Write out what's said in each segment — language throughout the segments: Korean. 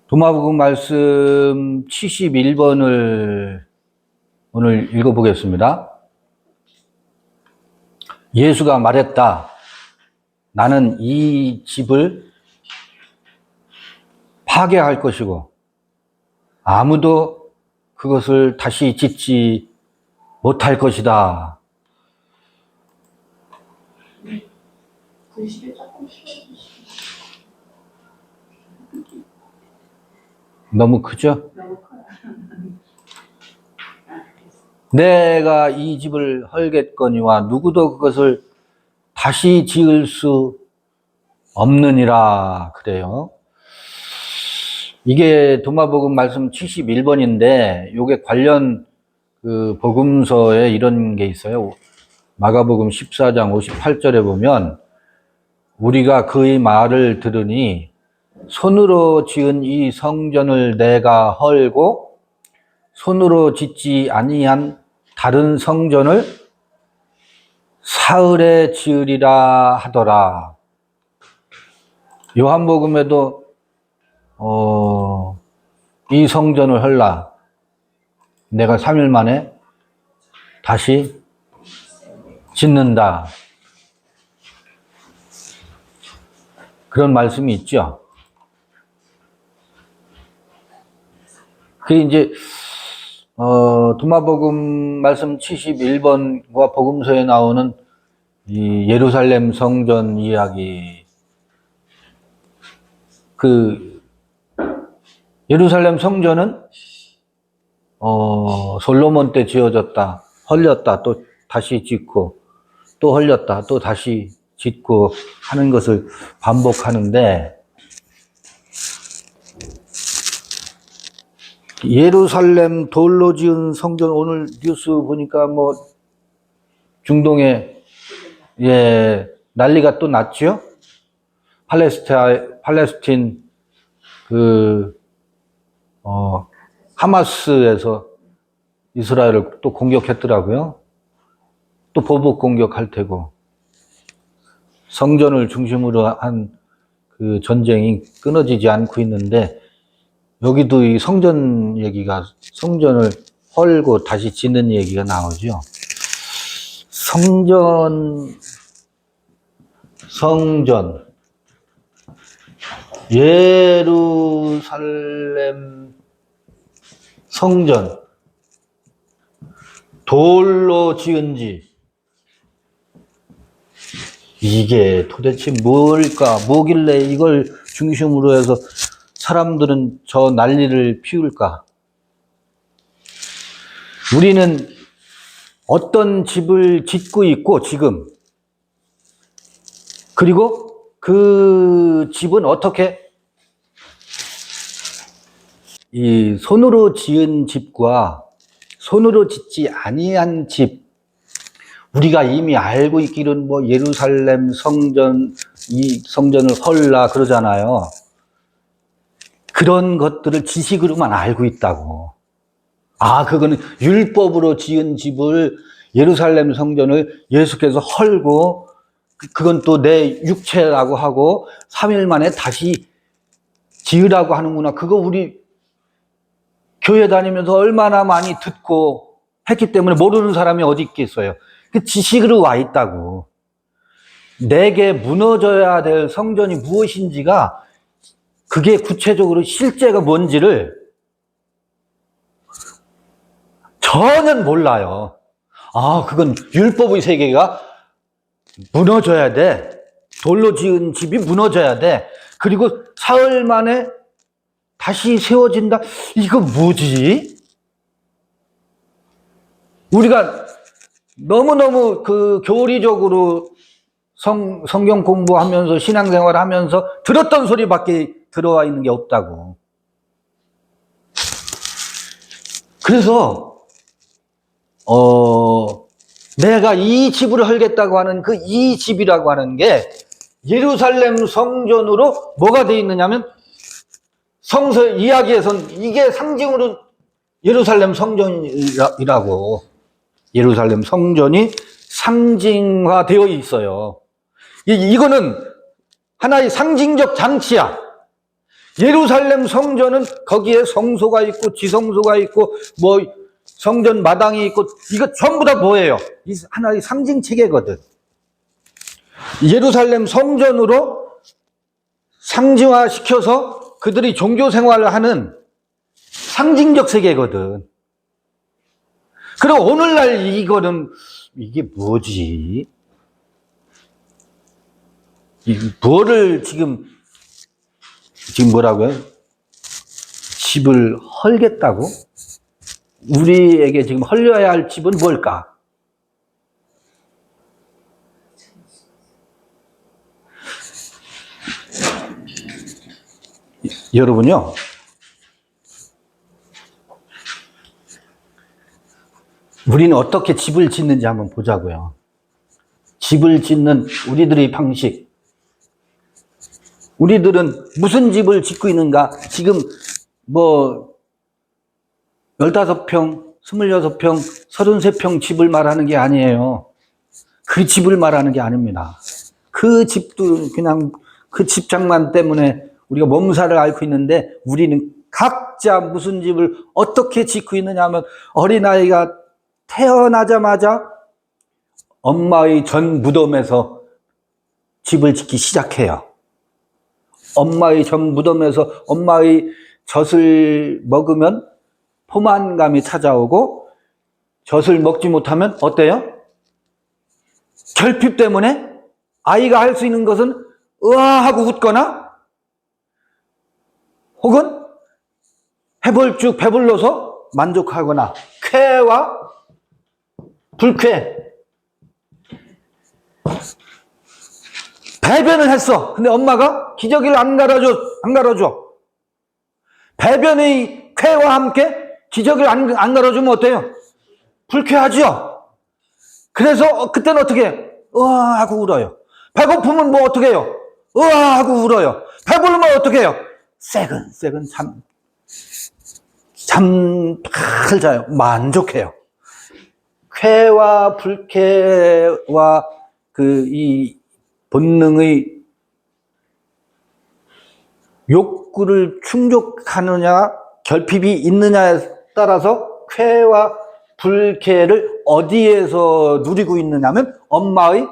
도마복음 말씀 71번을 오늘 읽어보겠습니다. 예수가 말했다. 나는 이 집을 파괴할 것이고 아무도 그것을 다시 짓지 못할 것이다. 너무 크죠? 내가 이 집을 헐겠거니와 누구도 그것을 다시 지을 수 없느니라 그래요. 이게 도마복음 말씀 71번인데 요게 관련 그 복음서에 이런 게 있어요. 마가복음 14장 58절에 보면 우리가 그의 말을 들으니 손으로 지은 이 성전을 내가 헐고 손으로 짓지 아니한 다른 성전을 사흘에 지으리라 하더라. 요한복음에도 이 성전을 헐라. 내가 3일 만에 다시 짓는다. 그런 말씀이 있죠. 그게 이제 도마복음 말씀 71번과 복음서에 나오는 이 예루살렘 성전 이야기. 그 예루살렘 성전은 솔로몬 때 지어졌다, 헐렸다, 또 다시 짓고, 또 헐렸다, 또 다시 짓고 하는 것을 반복하는데, 예루살렘 돌로 지은 성전, 오늘 뉴스 보니까 뭐 중동에 난리가 또 났죠. 팔레스틴 하마스에서 이스라엘을 또 공격했더라고요. 또 보복 공격할 테고 성전을 중심으로 한 그 전쟁이 끊어지지 않고 있는데 여기도 이 성전 얘기가, 성전을 헐고 다시 짓는 얘기가 나오죠. 성전, 예루살렘 성전, 돌로 지은 집. 이게 도대체 뭘까? 뭐길래 이걸 중심으로 해서 사람들은 저 난리를 피울까? 우리는 어떤 집을 짓고 있고, 지금. 그리고 그 집은 어떻게 이 손으로 지은 집과 손으로 짓지 아니한 집, 우리가 이미 알고 있기로는 뭐 예루살렘 성전, 이 성전을 헐라 그러잖아요. 그런 것들을 지식으로만 알고 있다고. 그거는 율법으로 지은 집을, 예루살렘 성전을 예수께서 헐고 그건 또 내 육체라고 하고 3일 만에 다시 지으라고 하는구나. 그거 우리 교회 다니면서 얼마나 많이 듣고 했기 때문에 모르는 사람이 어디 있겠어요. 그 지식으로 와 있다고. 내게 무너져야 될 성전이 무엇인지가, 그게 구체적으로 실제가 뭔지를 전혀 몰라요. 그건 율법의 세계가 무너져야 돼. 돌로 지은 집이 무너져야 돼. 그리고 사흘 만에 다시 세워진다. 이거 뭐지? 우리가 너무너무 그 교리적으로 성경 공부하면서 신앙생활 하면서 들었던 소리밖에 들어와 있는 게 없다고. 그래서 내가 이 집을 헐겠다고 하는 그 이 집이라고 하는 게 예루살렘 성전으로 뭐가 되어 있느냐면, 성서 이야기에선 이게 상징으로 예루살렘 성전이라고. 예루살렘 성전이 상징화되어 있어요. 이거는 하나의 상징적 장치야. 예루살렘 성전은 거기에 성소가 있고 지성소가 있고 뭐 성전 마당이 있고 이거 전부 다 뭐예요? 이 하나의 상징 체계거든. 예루살렘 성전으로 상징화시켜서 그들이 종교 생활을 하는 상징적 세계거든. 그럼 오늘날 이거는 이게 뭐지? 뭐를 지금 뭐라고요? 집을 헐겠다고? 우리에게 지금 헐려야 할 집은 뭘까? 여러분요, 우리는 어떻게 집을 짓는지 한번 보자고요. 집을 짓는 우리들의 방식. 우리들은 무슨 집을 짓고 있는가? 지금 뭐 15평, 26평, 33평 집을 말하는 게 아니에요. 그 집을 말하는 게 아닙니다. 그 집도 그냥 그 집장만 때문에 우리가 몸살을 앓고 있는데, 우리는 각자 무슨 집을 어떻게 짓고 있느냐 하면, 어린아이가 태어나자마자 엄마의 전 무덤에서 집을 짓기 시작해요. 엄마의 전 무덤에서 엄마의 젖을 먹으면 포만감이 찾아오고, 젖을 먹지 못하면 어때요? 결핍 때문에 아이가 할 수 있는 것은 으아 하고 웃거나, 혹은 해벌쭉 배불러서 만족하거나, 쾌와 불쾌. 배변을 했어. 근데 엄마가 기저귀를 안 갈아줘. 배변의 쾌와 함께 기저귀를 안 갈아주면 어때요? 불쾌하죠? 그래서 그때는 어떻게 해요? 으아 하고 울어요. 배고프면 뭐 어떻게 해요? 으아 하고 울어요. 배부르면 어떻게 해요? 새근새근 잠 잘 자요. 만족해요. 쾌와 불쾌와 이 본능의 욕구를 충족하느냐, 결핍이 있느냐에 따라서 쾌와 불쾌를 어디에서 누리고 있느냐면 엄마의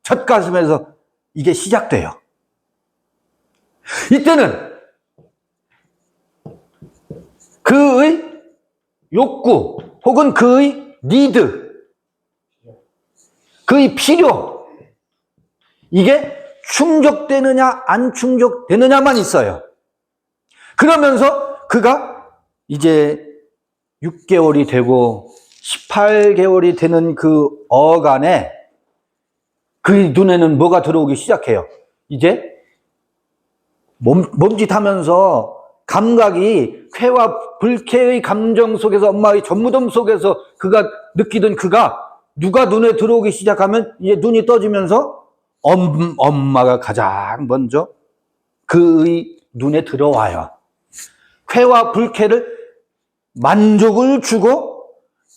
젖가슴에서 이게 시작돼요. 이때는 그의 욕구 혹은 그의 니드, 그의 필요, 이게 충족되느냐 안 충족되느냐만 있어요. 그러면서 그가 이제 6개월이 되고 18개월이 되는 그 어간에 그 눈에는 뭐가 들어오기 시작해요. 이제 몸짓하면서 감각이 쾌와 불쾌의 감정 속에서, 엄마의 전무덤 속에서 그가 느끼던 그가 누가 눈에 들어오기 시작하면 이제 눈이 떠지면서 엄마가 가장 먼저 그의 눈에 들어와요. 쾌와 불쾌를 만족을 주고,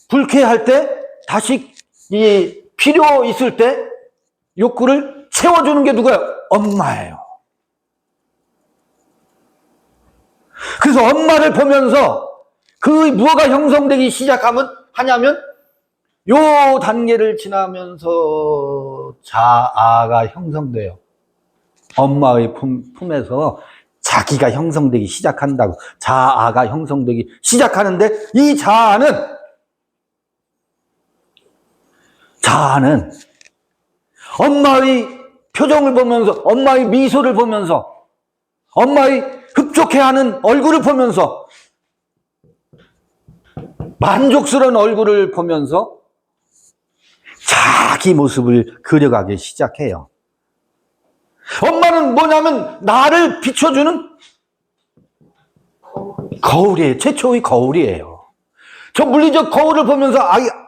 불쾌할 때 다시 이 필요 있을 때 욕구를 채워주는 게 누구예요? 엄마예요. 그래서 엄마를 보면서 그 무엇가 형성되기 하냐면 요 단계를 지나면서 자아가 형성돼요. 엄마의 품에서 자기가 형성되기 시작한다고. 자아가 형성되기 시작하는데, 이 자아는 엄마의 표정을 보면서, 엄마의 미소를 보면서, 엄마의 흡족해하는 얼굴을 보면서, 만족스러운 얼굴을 보면서 자기 모습을 그려가기 시작해요. 엄마는 뭐냐면 나를 비춰주는 거울이에요. 최초의 거울이에요. 저 물리적 거울을 보면서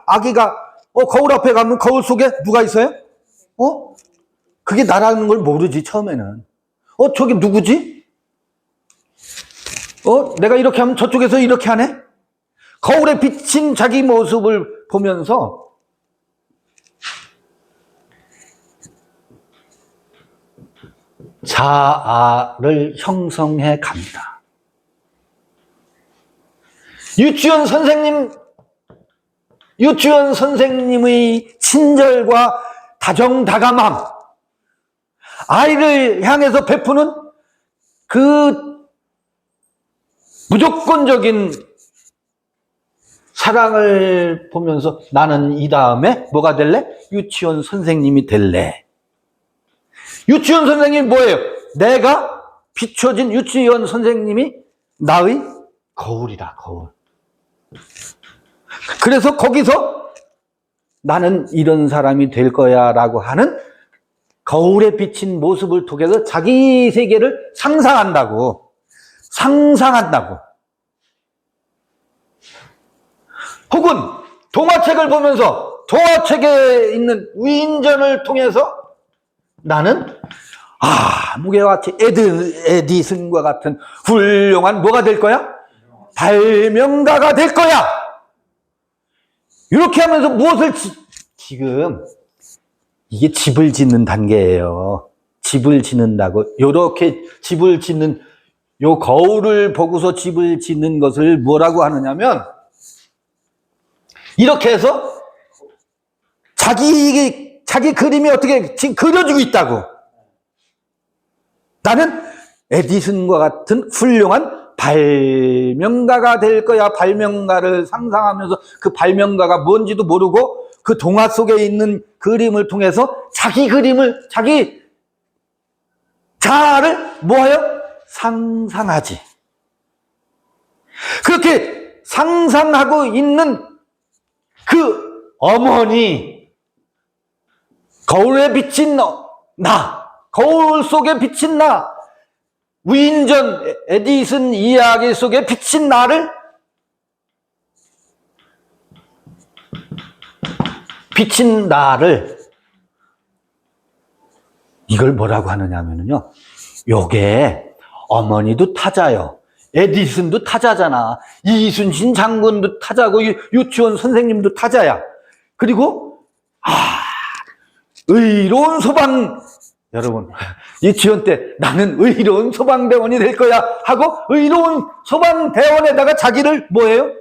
아기가 거울 앞에 가면 거울 속에 누가 있어요? 그게 나라는 걸 모르지, 처음에는. 저게 누구지? 내가 이렇게 하면 저쪽에서 이렇게 하네? 거울에 비친 자기 모습을 보면서 자아를 형성해 갑니다. 유치원 선생님의 친절과 다정다감함, 아이를 향해서 베푸는 그 무조건적인 사랑을 보면서 나는 이 다음에 뭐가 될래? 유치원 선생님이 될래. 유치원 선생님이 뭐예요? 내가 비춰진 유치원 선생님이 나의 거울이다, 거울. 그래서 거기서 나는 이런 사람이 될 거야 라고 하는 거울에 비친 모습을 통해서 자기 세계를 상상한다고. 혹은 동화책을 보면서 동화책에 있는 위인전을 통해서 나는 무게와치 에디슨과 같은 훌륭한 뭐가 될 거야? 발명가가 될 거야. 이렇게 하면서 무엇을 지금 이게 집을 짓는 단계예요. 집을 짓는다고. 이렇게 집을 짓는 요 거울을 보고서 집을 짓는 것을 뭐라고 하느냐면 이렇게 해서 자기 그림이 어떻게 지금 그려지고 있다고. 나는 에디슨과 같은 훌륭한 발명가가 될 거야. 발명가를 상상하면서 그 발명가가 뭔지도 모르고 그 동화 속에 있는 그림을 통해서 자기 자아를 뭐하여? 상상하지. 그렇게 상상하고 있는 그 어머니, 거울에 비친 나, 거울 속에 비친 나, 위인전 에디슨 이야기 속에 비친 나를 이걸 뭐라고 하느냐면요, 요게 어머니도 타자요, 에디슨도 타자잖아, 이순신 장군도 타자고 유치원 선생님도 타자야. 그리고 의로운 소방, 여러분 유치원 때 나는 의로운 소방대원이 될 거야 하고 의로운 소방대원에다가 자기를 뭐예요?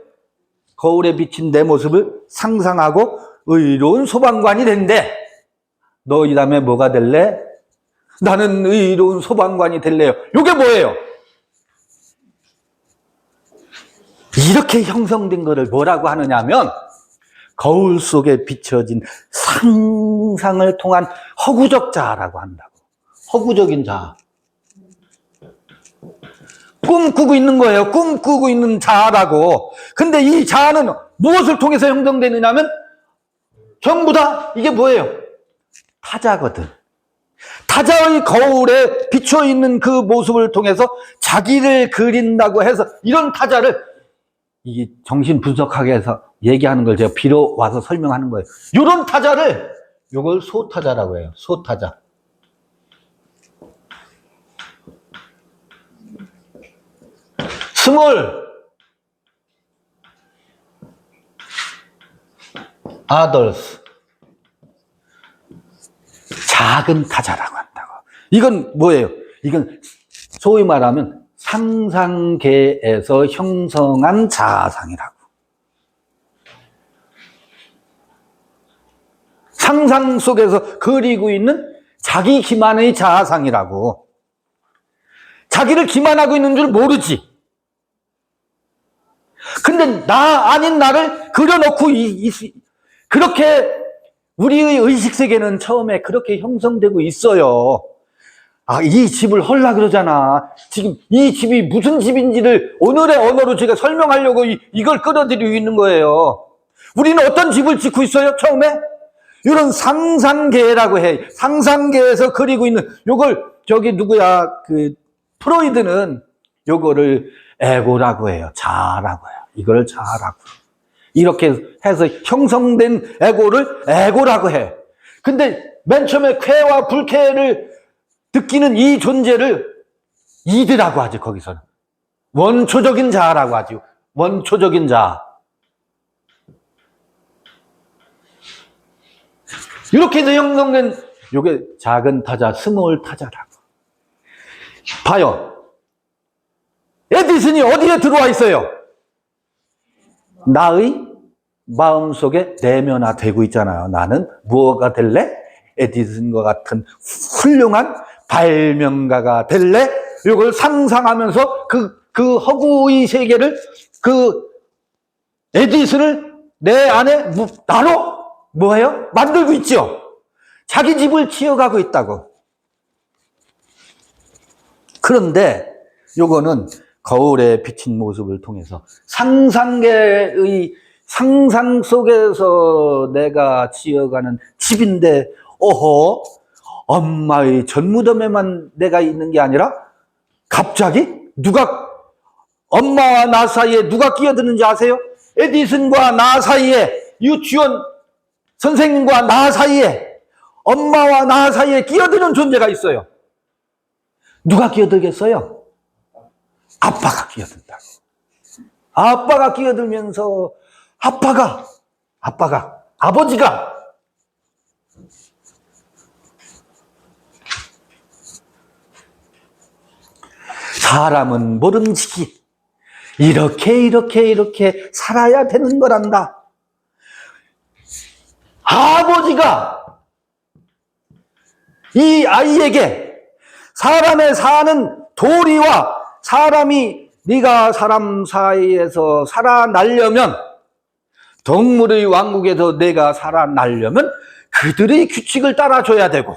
거울에 비친 내 모습을 상상하고 의로운 소방관이 된대. 너 이 다음에 뭐가 될래? 나는 의로운 소방관이 될래요. 이게 뭐예요? 이렇게 형성된 거를 뭐라고 하느냐면 거울 속에 비춰진 상상을 통한 허구적 자아라고 한다고. 허구적인 자아. 꿈꾸고 있는 거예요. 꿈꾸고 있는 자아라고. 근데 이 자아는 무엇을 통해서 형성되느냐면 전부 다 이게 뭐예요? 타자거든. 타자의 거울에 비춰있는 그 모습을 통해서 자기를 그린다고 해서 이런 타자를 이게 정신 분석하게 해서 얘기하는 걸 제가 비로 와서 설명하는 거예요. 이런 타자를 이걸 소타자라고 해요. 소타자. 스몰 아더스, 작은 타자라고 한다고. 이건 뭐예요? 이건 소위 말하면 상상계에서 형성한 자아상이라고. 상상 속에서 그리고 있는 자기 기만의 자아상이라고. 자기를 기만하고 있는 줄 모르지. 근데 나 아닌 나를 그려놓고 그렇게 우리의 의식세계는 처음에 그렇게 형성되고 있어요. 이 집을 헐라 그러잖아. 지금 이 집이 무슨 집인지를 오늘의 언어로 제가 설명하려고 이걸 끌어들이고 있는 거예요. 우리는 어떤 집을 짓고 있어요? 처음에? 이런 상상계라고 해. 상상계에서 그리고 있는 요걸 프로이드는 요거를 에고라고 해요. 자아라고 해요. 이걸 자아라고. 이렇게 해서 형성된 에고를 에고라고 해. 근데 맨 처음에 쾌와 불쾌를 느끼는 이 존재를 이드라고 하지, 거기서는. 원초적인 자아라고 하지. 원초적인 자아. 이렇게 해서 형성된 요게 작은 타자, 스몰 타자라고. 봐요. 에디슨이 어디에 들어와 있어요? 나의 마음속에 내면화되고 있잖아요. 나는 무엇가 될래? 에디슨과 같은 훌륭한 발명가가 될래? 이걸 상상하면서 그 허구의 세계를, 그 에디슨을 내 안에 나로 뭐예요? 만들고 있죠. 자기 집을 지어가고 있다고. 그런데 요거는 거울에 비친 모습을 통해서 상상계의 상상 속에서 내가 지어가는 집인데, 오호, 엄마의 전무덤에만 내가 있는 게 아니라 갑자기 엄마와 나 사이에 누가 끼어드는지 아세요? 에디슨과 나 사이에, 유치원 선생님과 나 사이에, 엄마와 나 사이에 끼어드는 존재가 있어요. 누가 끼어들겠어요? 아빠가 끼어든다고. 아빠가 끼어들면서 아버지가 사람은 모름지기 이렇게 살아야 되는 거란다. 아버지가 이 아이에게 사람의 사는 도리와 사람이 네가 사람 사이에서 살아나려면, 동물의 왕국에서 내가 살아나려면 그들의 규칙을 따라줘야 되고,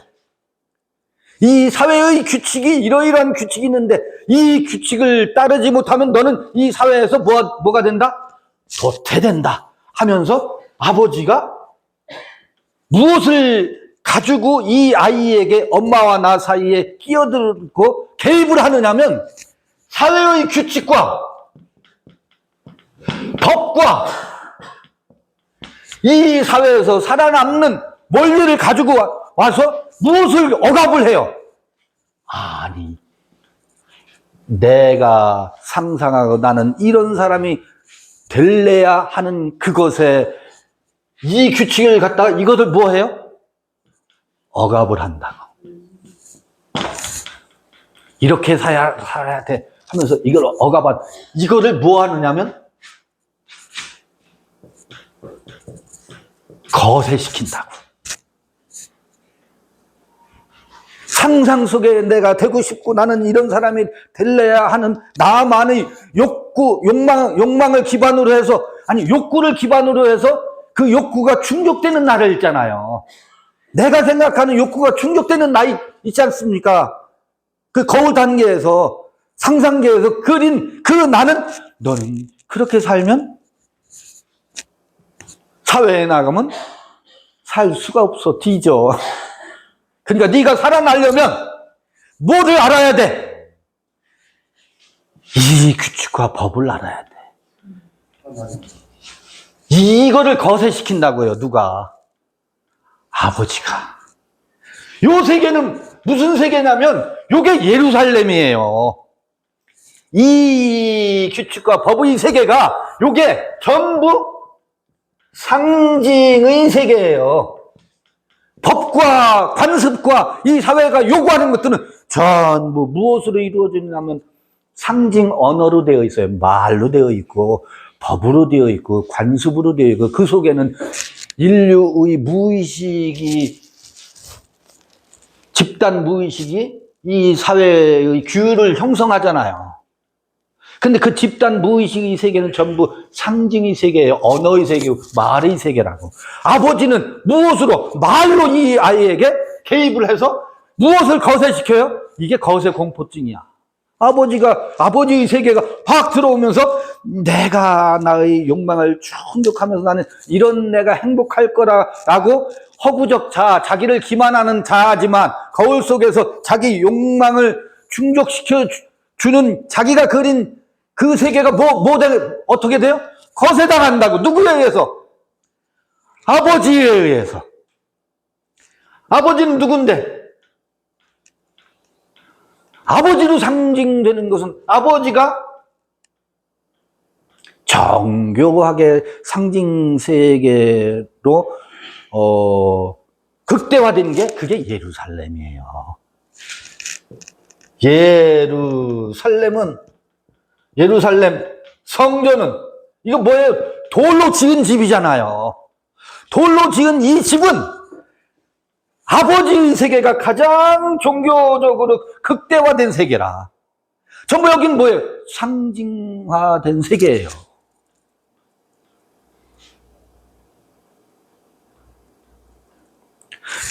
이 사회의 규칙이 이러이러한 규칙이 있는데 이 규칙을 따르지 못하면 너는 이 사회에서 뭐가 된다? 도태된다 하면서 아버지가 무엇을 가지고 이 아이에게 엄마와 나 사이에 끼어들고 개입을 하느냐면, 사회의 규칙과 법과 이 사회에서 살아남는 원리를 가지고 와서 무엇을 억압을 해요? 아니, 내가 상상하고 나는 이런 사람이 될래야 하는 그것에 이 규칙을 갖다가 이것을 뭐 해요? 억압을 한다고. 이렇게 살아야 돼 하면서 이걸 이거를 뭐 하느냐면 거세시킨다고. 상상 속에 내가 되고 싶고 나는 이런 사람이 될래야 하는 나만의 욕망을 기반으로 해서, 욕구를 기반으로 해서 그 욕구가 충족되는 날을 있잖아요. 내가 생각하는 욕구가 충족되는 나이 있지 않습니까? 그 거울 단계에서, 상상계에서 그린 그 나는, 너는 그렇게 살면 사회에 나가면 살 수가 없어. 뒤져. 그러니까 네가 살아나려면 뭐를 알아야 돼? 이 규칙과 법을 알아야 돼. 이거를 거세시킨다고요. 누가? 아버지가. 요 세계는 무슨 세계냐면 요게 예루살렘이에요. 이 규칙과 법의 세계가 요게 전부 상징의 세계예요. 법과 관습과 이 사회가 요구하는 것들은 전부 무엇으로 이루어지냐면 상징 언어로 되어 있어요. 말로 되어 있고 법으로 되어 있고 관습으로 되어 있고, 그 속에는 인류의 무의식이, 집단 무의식이 이 사회의 규율을 형성하잖아요. 근데 그 집단 무의식의 세계는 전부 상징의 세계예요. 언어의 세계고 말의 세계라고. 아버지는 무엇으로? 말로 이 아이에게 개입을 해서 무엇을 거세시켜요? 이게 거세 공포증이야. 아버지의 세계가 확 들어오면서 내가 나의 욕망을 충족하면서 나는 이런 내가 행복할 거라고 허구적 자기를 기만하는 자지만 거울 속에서 자기 욕망을 충족시켜 주는 자기가 그린 그 세계가 어떻게 돼요? 거세당한다고. 누구에 의해서? 아버지에 의해서. 아버지는 누군데? 아버지로 상징되는 것은 아버지가 정교하게 상징 세계로 극대화된 게 그게 예루살렘이에요. 예루살렘 성전은 이거 뭐예요? 돌로 지은 집이잖아요. 돌로 지은 이 집은 아버지의 세계가 가장 종교적으로 극대화된 세계라. 전부 여긴 뭐예요? 상징화된 세계예요.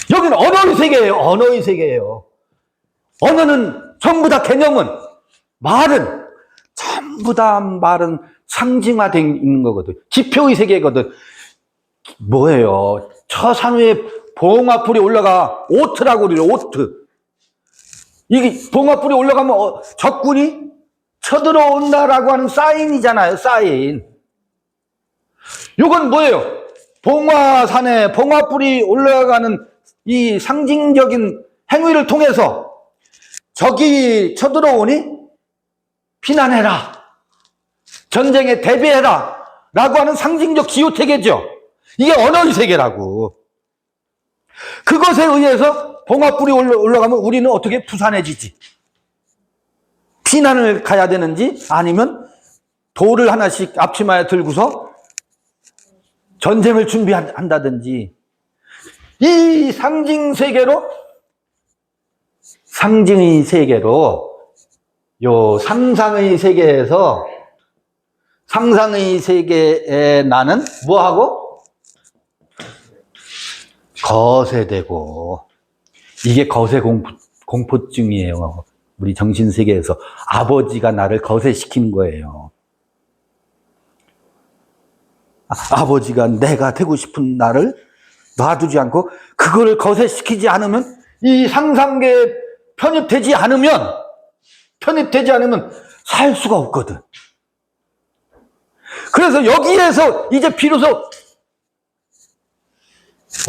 여기는 언어의 세계예요. 언어의 세계예요. 언어는 전부 다 개념은, 말은 전부 다 말은 상징화된 있는 거거든. 지표의 세계거든. 뭐예요? 저 산 위에 봉화불이 올라가. 오트라고 그래요. 오트. 이게 봉화불이 올라가면 적군이 쳐들어온다라고 하는 사인이잖아요. 사인. 이건 뭐예요? 봉화산에 봉화불이 올라가는 이 상징적인 행위를 통해서 적이 쳐들어오니 피난해라. 전쟁에 대비해라. 라고 하는 상징적 기호태계죠. 이게 언어의 세계라고. 그것에 의해서 봉화불이 올라가면 우리는 어떻게 부산해지지? 피난을 가야 되는지 아니면 돌을 하나씩 앞치마에 들고서 전쟁을 준비한다든지. 이 상징의 세계로 요 상상의 세계에 나는 뭐하고? 거세되고. 이게 거세 공포증이에요. 우리 정신세계에서 아버지가 나를 거세시키는 거예요. 아버지가 내가 되고 싶은 나를 놔두지 않고 그걸 거세시키지 않으면, 이 상상계에 편입되지 않으면 살 수가 없거든. 그래서 여기에서 이제 비로소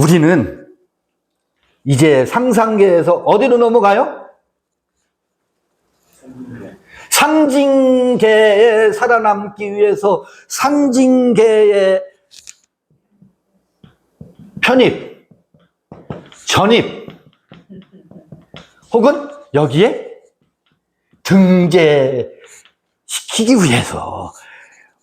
우리는 이제 상상계에서 어디로 넘어가요? 상징계에 살아남기 위해서 상징계에 편입, 전입, 혹은 여기에 등재시키기 위해서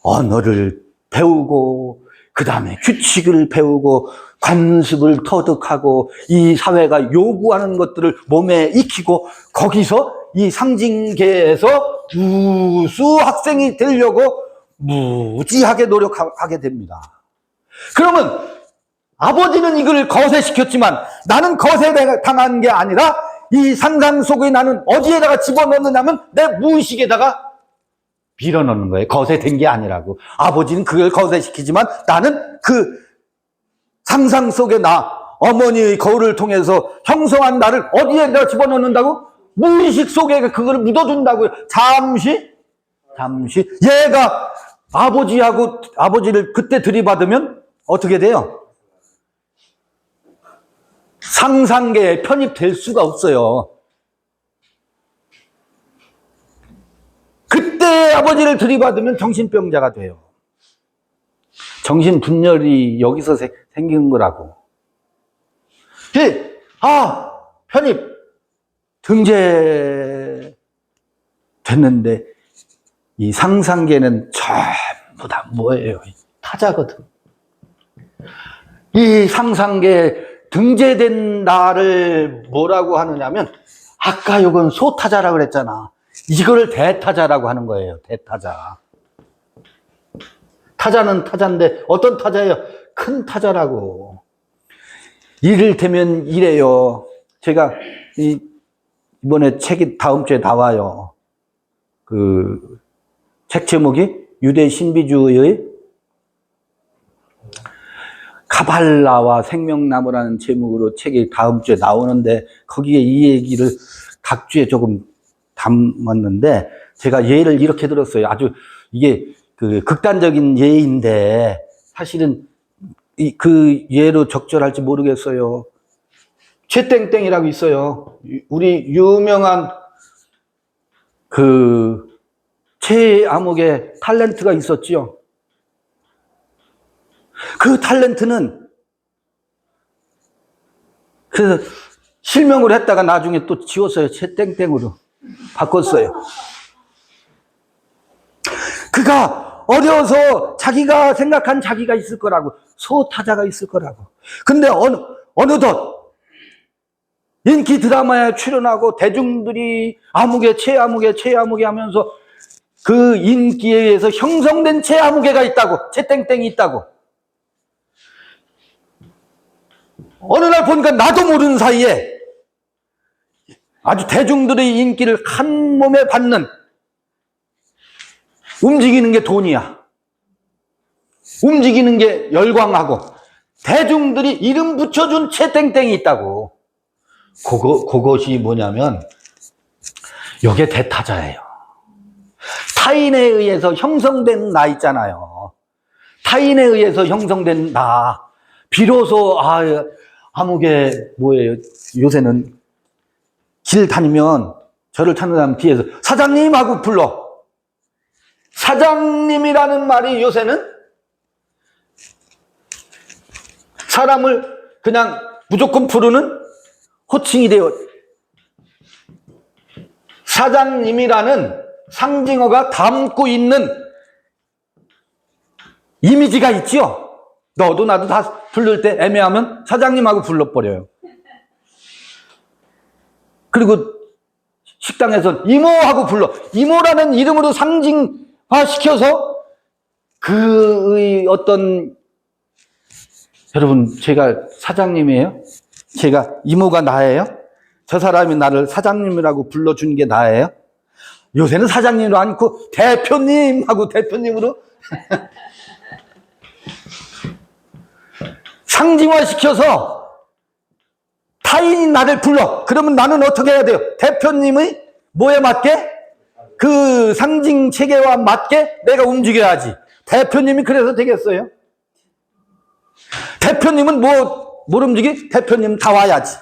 언어를 배우고, 그 다음에 규칙을 배우고, 관습을 터득하고, 이 사회가 요구하는 것들을 몸에 익히고, 거기서 이 상징계에서 우수 학생이 되려고 무지하게 노력하게 됩니다. 그러면 아버지는 이걸 거세시켰지만 나는 거세당한 게 아니라 이 상상 속에 나는 어디에다가 집어넣느냐면 내 무의식에다가 밀어넣는 거예요. 거세된 게 아니라고. 아버지는 그걸 거세시키지만 나는 그 상상 속에 어머니의 거울을 통해서 형성한 나를 어디에다가 집어넣는다고? 무의식 속에 그걸 묻어둔다고요. 잠시 얘가 아버지를 그때 들이받으면 어떻게 돼요? 상상계에 편입될 수가 없어요. 그때 아버지를 들이받으면 정신병자가 돼요. 정신분열이 여기서 생긴 거라고. 편입, 등재 됐는데 이 상상계는 전부 다 뭐예요? 타자거든. 이 상상계에 등재된 나를 뭐라고 하느냐면, 아까 요건 소타자라고 그랬잖아. 이걸 대타자라고 하는 거예요. 대타자. 타자는 타자인데 어떤 타자예요? 큰 타자라고. 이를테면 이래요. 제가 이번에 책이 다음 주에 나와요. 그 책 제목이 유대 신비주의의 카발라와 생명나무라는 제목으로 책이 다음 주에 나오는데, 거기에 이 얘기를 각 주에 조금 담았는데, 제가 예를 이렇게 들었어요. 아주 이게 그 극단적인 예인데 사실은 그 예로 적절할지 모르겠어요. 최땡땡이라고 있어요. 우리 유명한 그 최암흑의 탤런트가 있었지요. 그 탤런트는 그래서 실명을 했다가 나중에 또 지웠어요. 최땡땡으로. 바꿨어요. 그가 어려서 자기가 생각한 자기가 있을 거라고, 소타자가 있을 거라고. 근데 어느덧 인기 드라마에 출연하고 대중들이 아무개 최아무개 하면서 그 인기에 의해서 형성된 최아무개가 있다고, 최땡땡이 있다고. 어느 날 보니까 나도 모르는 사이에 아주 대중들의 인기를 한 몸에 받는, 움직이는 게 돈이야. 움직이는 게 열광하고 대중들이 이름 붙여준 최땡땡이 있다고. 그것이 뭐냐면 이게 대타자예요. 타인에 의해서 형성된 나 있잖아요. 타인에 의해서 형성된 나. 비로소 아무게 뭐예요. 요새는 길 다니면 저를 찾는 사람 뒤에서 사장님 하고 불러. 사장님이라는 말이 요새는 사람을 그냥 무조건 부르는 호칭이 되어, 사장님이라는 상징어가 담고 있는 이미지가 있죠. 너도 나도 다 부를 때 애매하면 사장님하고 불러버려요. 그리고 식당에서 이모하고 불러. 이모라는 이름으로 상징화시켜서 그의 어떤, 여러분, 제가 사장님이에요? 제가 이모가 나예요? 저 사람이 나를 사장님이라고 불러준 게 나예요? 요새는 사장님으로 않고 대표님하고 대표님으로 상징화시켜서 타인이 나를 불러. 그러면 나는 어떻게 해야 돼요? 대표님의 뭐에 맞게? 그 상징 체계와 맞게 내가 움직여야지. 대표님이 그래서 되겠어요? 대표님은 뭘 움직이? 대표님 다 와야지.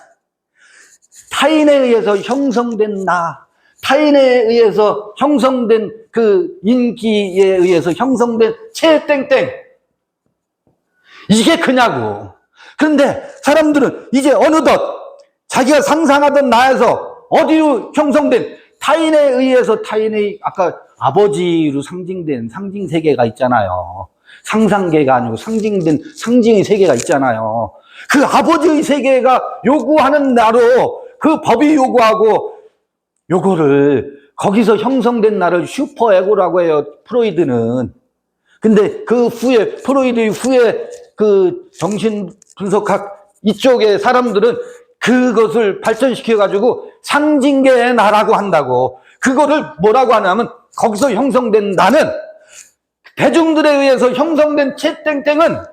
타인에 의해서 형성된 나, 타인에 의해서 형성된 그 인기에 의해서 형성된 최땡땡, 이게 그냐고. 그런데 사람들은 이제 어느덧 자기가 상상하던 나에서 어디로 형성된, 타인에 의해서, 타인의 아까 아버지로 상징된 상징 세계가 있잖아요. 상상계가 아니고 상징된 상징의 세계가 있잖아요. 그 아버지의 세계가 요구하는 나로 그 법이 요구하고, 요거를 거기서 형성된 나를 슈퍼에고라고 해요, 프로이드는. 근데 그 후에, 프로이드 후에 그 정신분석학 이쪽의 사람들은 그것을 발전시켜가지고 상징계의 나라고 한다고. 그거를 뭐라고 하냐면, 거기서 형성된 나는, 대중들에 의해서 형성된 채땡땡은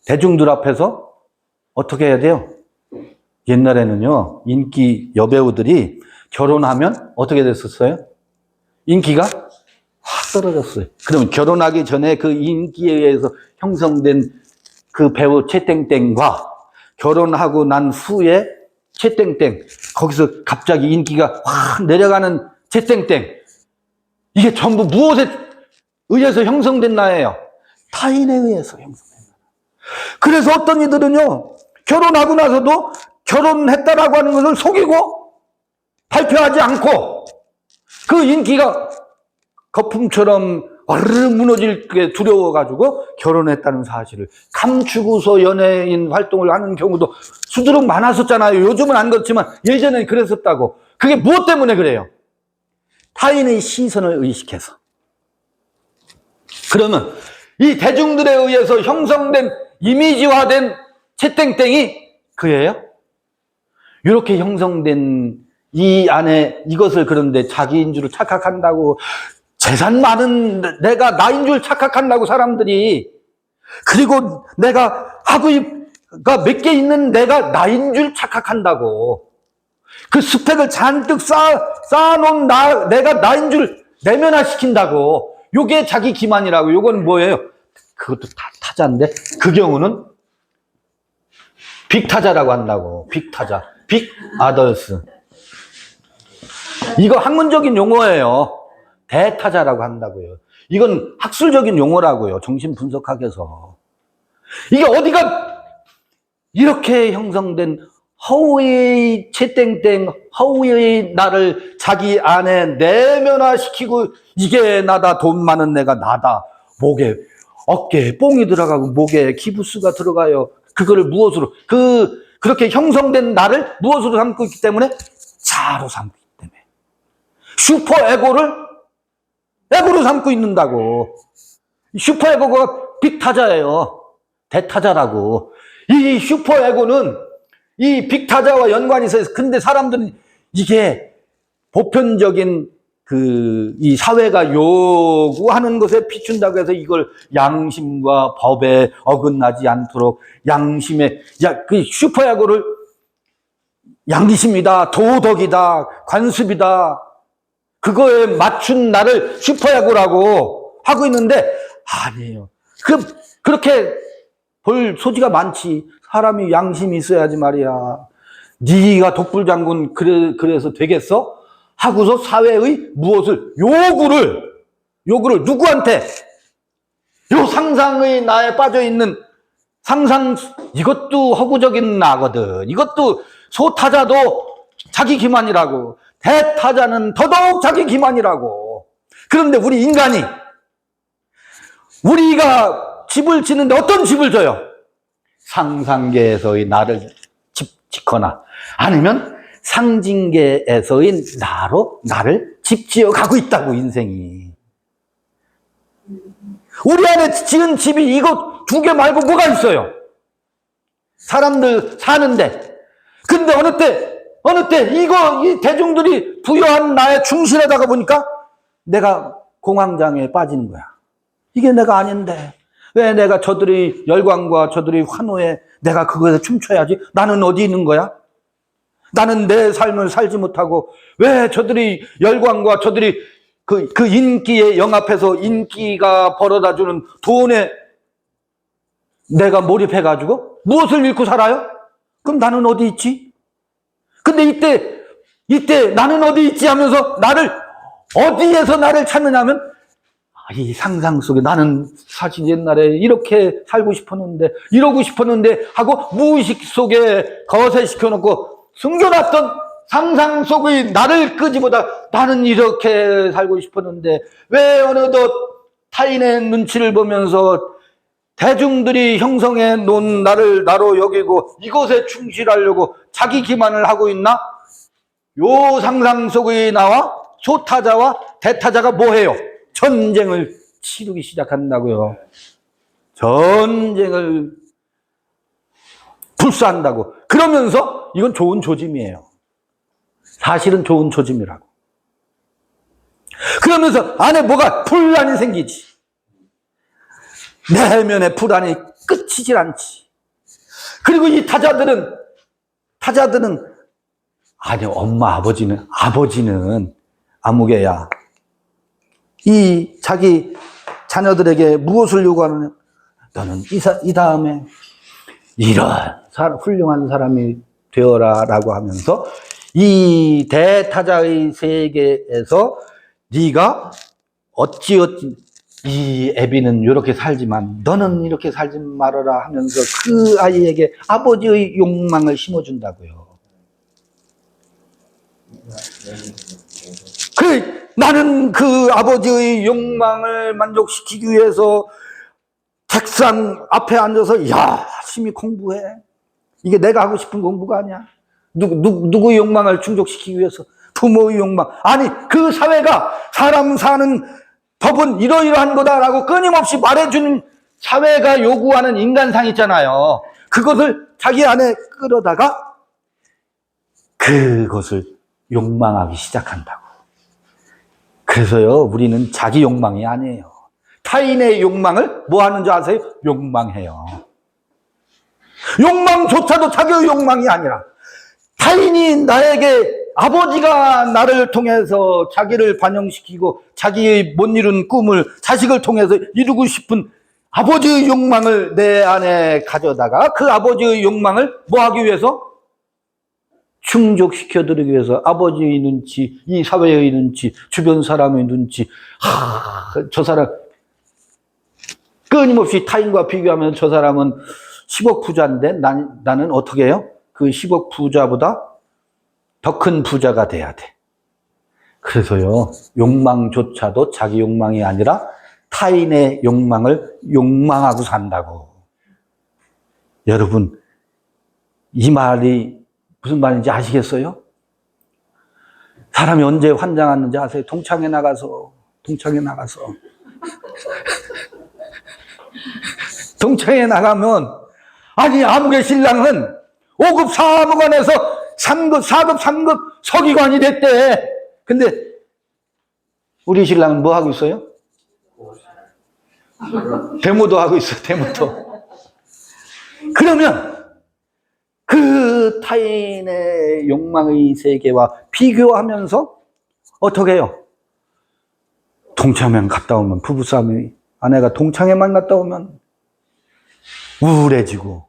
대중들 앞에서 어떻게 해야 돼요? 옛날에는요, 인기 여배우들이 결혼하면 어떻게 됐었어요? 인기가 확 떨어졌어요. 그럼 결혼하기 전에 그 인기에 의해서 형성된 그 배우 채땡땡과 결혼하고 난 후에 채땡땡, 거기서 갑자기 인기가 확 내려가는 채땡땡, 이게 전부 무엇에 의해서 형성된 나예요? 타인에 의해서 형성된 나. 그래서 어떤 이들은요, 결혼하고 나서도 결혼했다라고 하는 것을 속이고 발표하지 않고 그 인기가 거품처럼 와르르 무너질 게 두려워가지고 결혼했다는 사실을 감추고서 연예인 활동을 하는 경우도 수두룩 많았었잖아요. 요즘은 안 그렇지만 예전엔 그랬었다고. 그게 무엇 때문에 그래요? 타인의 시선을 의식해서. 그러면 이 대중들에 의해서 형성된 이미지화된 채땡땡이 그예요? 이렇게 형성된 이 안에 이것을, 그런데 자기인 줄 착각한다고, 재산 많은 내가 나인 줄 착각한다고 사람들이, 그리고 내가 학위가 몇 개 있는 내가 나인 줄 착각한다고, 그 스펙을 잔뜩 쌓아놓은 내가 나인 줄 내면화시킨다고. 요게 자기 기만이라고. 요건 뭐예요? 그것도 다 타자인데, 그 경우는 빅타자라고 한다고. 빅타자, 빅 아더스. 이거 학문적인 용어예요. 대타자라고 한다고요. 이건 학술적인 용어라고요, 정신분석학에서. 이게 어디가 이렇게 형성된 허우의 채땡땡, 허우의 나를 자기 안에 내면화시키고 이게 나다, 돈 많은 내가 나다. 목에, 어깨에 뽕이 들어가고 목에 기부스가 들어가요. 그거를 무엇으로, 그렇게 형성된 나를 무엇으로 삼고 있기 때문에? 자로 삼고 있기 때문에. 슈퍼에고를 에고로 삼고 있는다고. 슈퍼에고가 빅타자예요. 대타자라고. 이 슈퍼에고는 이 빅타자와 연관이 있어요. 근데 사람들은 이게 보편적인 이 사회가 요구하는 것에 비춘다고 해서 이걸 양심과 법에 어긋나지 않도록 양심의, 그 슈퍼에고를 양심이다, 도덕이다, 관습이다, 그거에 맞춘 나를 슈퍼에고라고 하고 있는데, 아니에요. 그렇게 볼 소지가 많지. 사람이 양심이 있어야지 말이야. 네가 독불장군 그래서 되겠어? 하고서 사회의 무엇을 요구를 누구한테? 요 상상의 나에 빠져 있는 상상, 이것도 허구적인 나거든. 이것도 소타자도 자기 기만이라고, 대타자는 더더욱 자기 기만이라고. 그런데 우리 인간이, 우리가 집을 짓는데 어떤 집을 져요? 상상계에서의 나를 짓거나 아니면 상징계에서의 나를 집지어 가고 있다고, 인생이. 우리 안에 지은 집이 이거 두 개 말고 뭐가 있어요? 사람들 사는데. 근데 어느 때 이 대중들이 부여한 나에 충실하다가 보니까 내가 공황장애에 빠지는 거야. 이게 내가 아닌데. 왜 내가 저들의 열광과 저들의 환호에 내가 그거에서 춤춰야지? 나는 어디 있는 거야? 나는 내 삶을 살지 못하고 왜 저들이 열광과 저들이 그 인기에 영합해서 인기가 벌어다주는 돈에 내가 몰입해가지고 무엇을 잃고 살아요? 그럼 나는 어디 있지? 근데 이때 나는 어디 있지 하면서 어디에서 나를 찾느냐면, 이 상상 속에 나는 사실 옛날에 이렇게 살고 싶었는데, 이러고 싶었는데 하고 무의식 속에 거세시켜놓고 숨겨놨던 상상 속의 나를 끄지보다 나는 이렇게 살고 싶었는데 왜 어느덧 타인의 눈치를 보면서 대중들이 형성해 놓은 나를 나로 여기고 이것에 충실하려고 자기 기만을 하고 있나? 요 상상 속의 나와 소타자와 대타자가 뭐해요? 전쟁을 치르기 시작한다고요. 전쟁을 불사한다고. 그러면서 이건 좋은 조짐이에요. 사실은 좋은 조짐이라고. 그러면서 안에 뭐가 불안이 생기지. 내면의 불안이 끝이질 않지. 그리고 이 타자들은 아니, 엄마 아버지는 아무개야. 이 자기 자녀들에게 무엇을 요구하느냐? 너는 이 다음에 이런 훌륭한 사람이 되어라 라고 하면서 이 대타자의 세계에서 네가 어찌 이 애비는 이렇게 살지만 너는 이렇게 살지 말아라 하면서 그 아이에게 아버지의 욕망을 심어준다고요. 나는 그 아버지의 욕망을 만족시키기 위해서 책상 앞에 앉아서 열심히 공부해. 이게 내가 하고 싶은 공부가 아니야. 누구의 욕망을 충족시키기 위해서? 부모의 욕망. 아니, 그 사회가 사람 사는 법은 이러이러한 거다라고 끊임없이 말해주는 사회가 요구하는 인간상 있잖아요. 그것을 자기 안에 끌어다가 그것을 욕망하기 시작한다고. 그래서요, 우리는 자기 욕망이 아니에요. 타인의 욕망을 뭐 하는 줄 아세요? 욕망해요. 욕망조차도 자기의 욕망이 아니라 타인이 나에게, 아버지가 나를 통해서 자기를 반영시키고 자기의 못 이룬 꿈을 자식을 통해서 이루고 싶은 아버지의 욕망을 내 안에 가져다가 그 아버지의 욕망을 뭐 하기 위해서? 충족시켜드리기 위해서 아버지의 눈치, 이 사회의 눈치, 주변 사람의 눈치, 저 사람 끊임없이 타인과 비교하면 저 사람은 10억 부자인데 나는 어떻게 해요? 그 10억 부자보다 더 큰 부자가 돼야 돼. 그래서요, 욕망조차도 자기 욕망이 아니라 타인의 욕망을 욕망하고 산다고. 여러분, 이 말이 무슨 말인지 아시겠어요? 사람이 언제 환장하는지 아세요? 동창회 나가서. 동창회 나가면, 아니, 아무개 신랑은 5급 사무관에서 3급, 4급, 3급 서기관이 됐대. 근데, 우리 신랑은 뭐 하고 있어요? 데모도 하고 있어요, 데모도. 그러면, 그 타인의 욕망의 세계와 비교하면서 어떻게 해요? 동창회 갔다 오면, 부부싸움이, 아내가 동창회만 갔다 오면 우울해지고,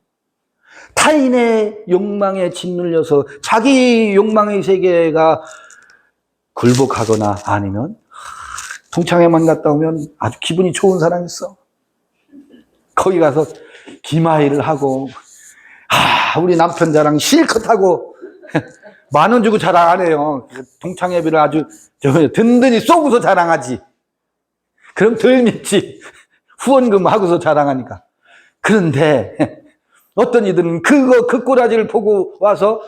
타인의 욕망에 짓눌려서 자기 욕망의 세계가 굴복하거나 아니면 동창회만 갔다 오면 아주 기분이 좋은 사람이 있어. 거기 가서 기마이를 하고, 우리 남편 자랑 실컷 하고, 10,000원 주고 자랑 안 해요. 동창회비를 아주 든든히 쏘고서 자랑하지. 그럼 덜 밉지. 후원금 하고서 자랑하니까. 그런데 어떤 이들은 그 꼬라지를 보고 와서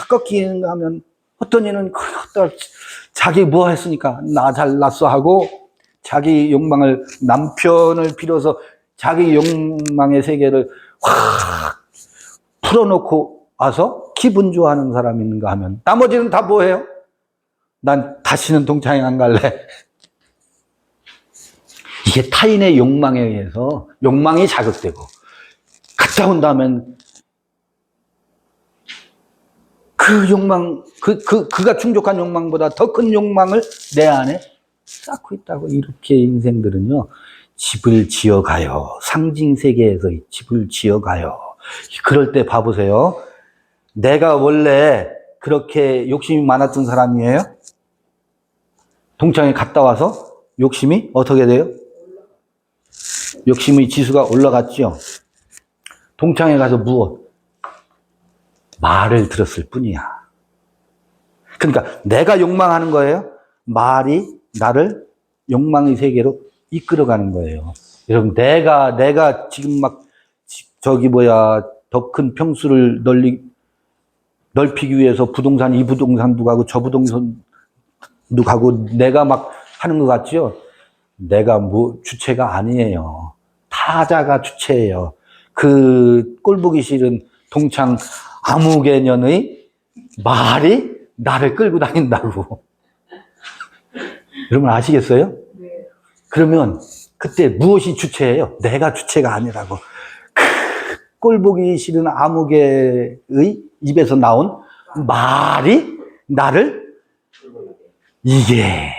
꺾이는가 하면, 어떤 이는 자기 뭐 했으니까 나 잘났어 하고 자기 욕망을, 남편을 빌어서 자기 욕망의 세계를 확 풀어놓고 와서 기분 좋아하는 사람이 있는가 하면, 나머지는 다 뭐해요? 난 다시는 동창회 안 갈래. 이게 타인의 욕망에 의해서 욕망이 자극되고, 갔다 온다면 그 욕망, 그가 충족한 욕망보다 더 큰 욕망을 내 안에 쌓고 있다고. 이렇게 인생들은요, 집을 지어가요. 상징 세계에서 집을 지어가요. 그럴 때 봐보세요. 내가 원래 그렇게 욕심이 많았던 사람이에요? 동창회 갔다 와서 욕심이 어떻게 돼요? 욕심의 지수가 올라갔죠. 동창회 가서 무엇? 말을 들었을 뿐이야. 그러니까 내가 욕망하는 거예요. 말이 나를 욕망의 세계로 이끌어가는 거예요. 여러분, 내가 지금 막 더 큰 평수를 넓히기 위해서 부동산, 이 부동산도 가고 저 부동산도 가고 내가 막 하는 것 같죠? 내가 주체가 아니에요. 타자가 주체예요. 그 꼴보기 싫은 동창 아무 개년의 말이 나를 끌고 다닌다고. 여러분 아시겠어요? 네. 그러면 그때 무엇이 주체예요? 내가 주체가 아니라고. 꼴보기 싫은 아무개의 입에서 나온 말이 나를, 이게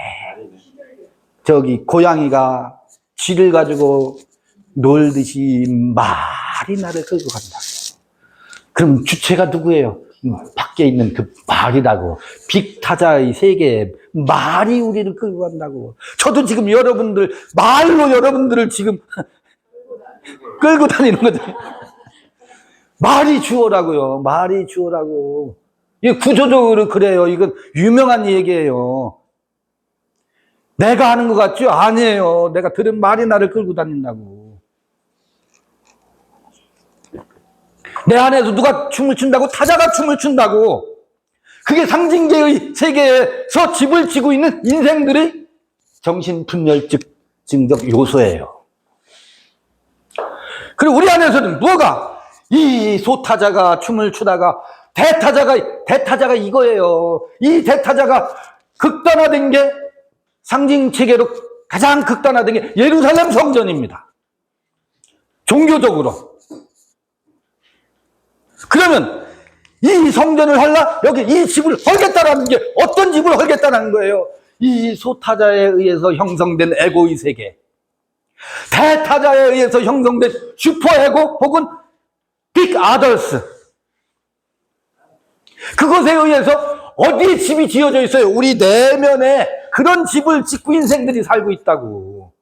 고양이가 쥐를 가지고 놀듯이 말이 나를 끌고 간다. 그럼 주체가 누구예요? 밖에 있는 그 말이라고. 빅타자의 세계에 말이 우리를 끌고 간다고. 저도 지금 말로 여러분들을 지금 끌고 다니는 거죠. 말이 주어라고요. 말이 주어라고. 이게 구조적으로 그래요. 이건 유명한 얘기예요. 내가 하는 것 같죠? 아니에요. 내가 들은 말이 나를 끌고 다닌다고. 내 안에서 누가 춤을 춘다고? 타자가 춤을 춘다고. 그게 상징계의 세계에서 집을 지고 있는 인생들의 정신분열증적 요소예요. 그리고 우리 안에서는 뭐가? 이 소타자가 춤을 추다가 대타자가 이거예요. 이 대타자가 극단화된 게, 상징체계로 가장 극단화된 게 예루살렘 성전입니다. 종교적으로. 그러면 이 성전을 여기 이 집을 헐겠다라는 게 어떤 집을 헐겠다는 거예요? 이 소타자에 의해서 형성된 에고의 세계, 대타자에 의해서 형성된 슈퍼에고 혹은 빅 아더스, 그것에 의해서 어디에 집이 지어져 있어요? 우리 내면에 그런 집을 짓고 인생들이 살고 있다고.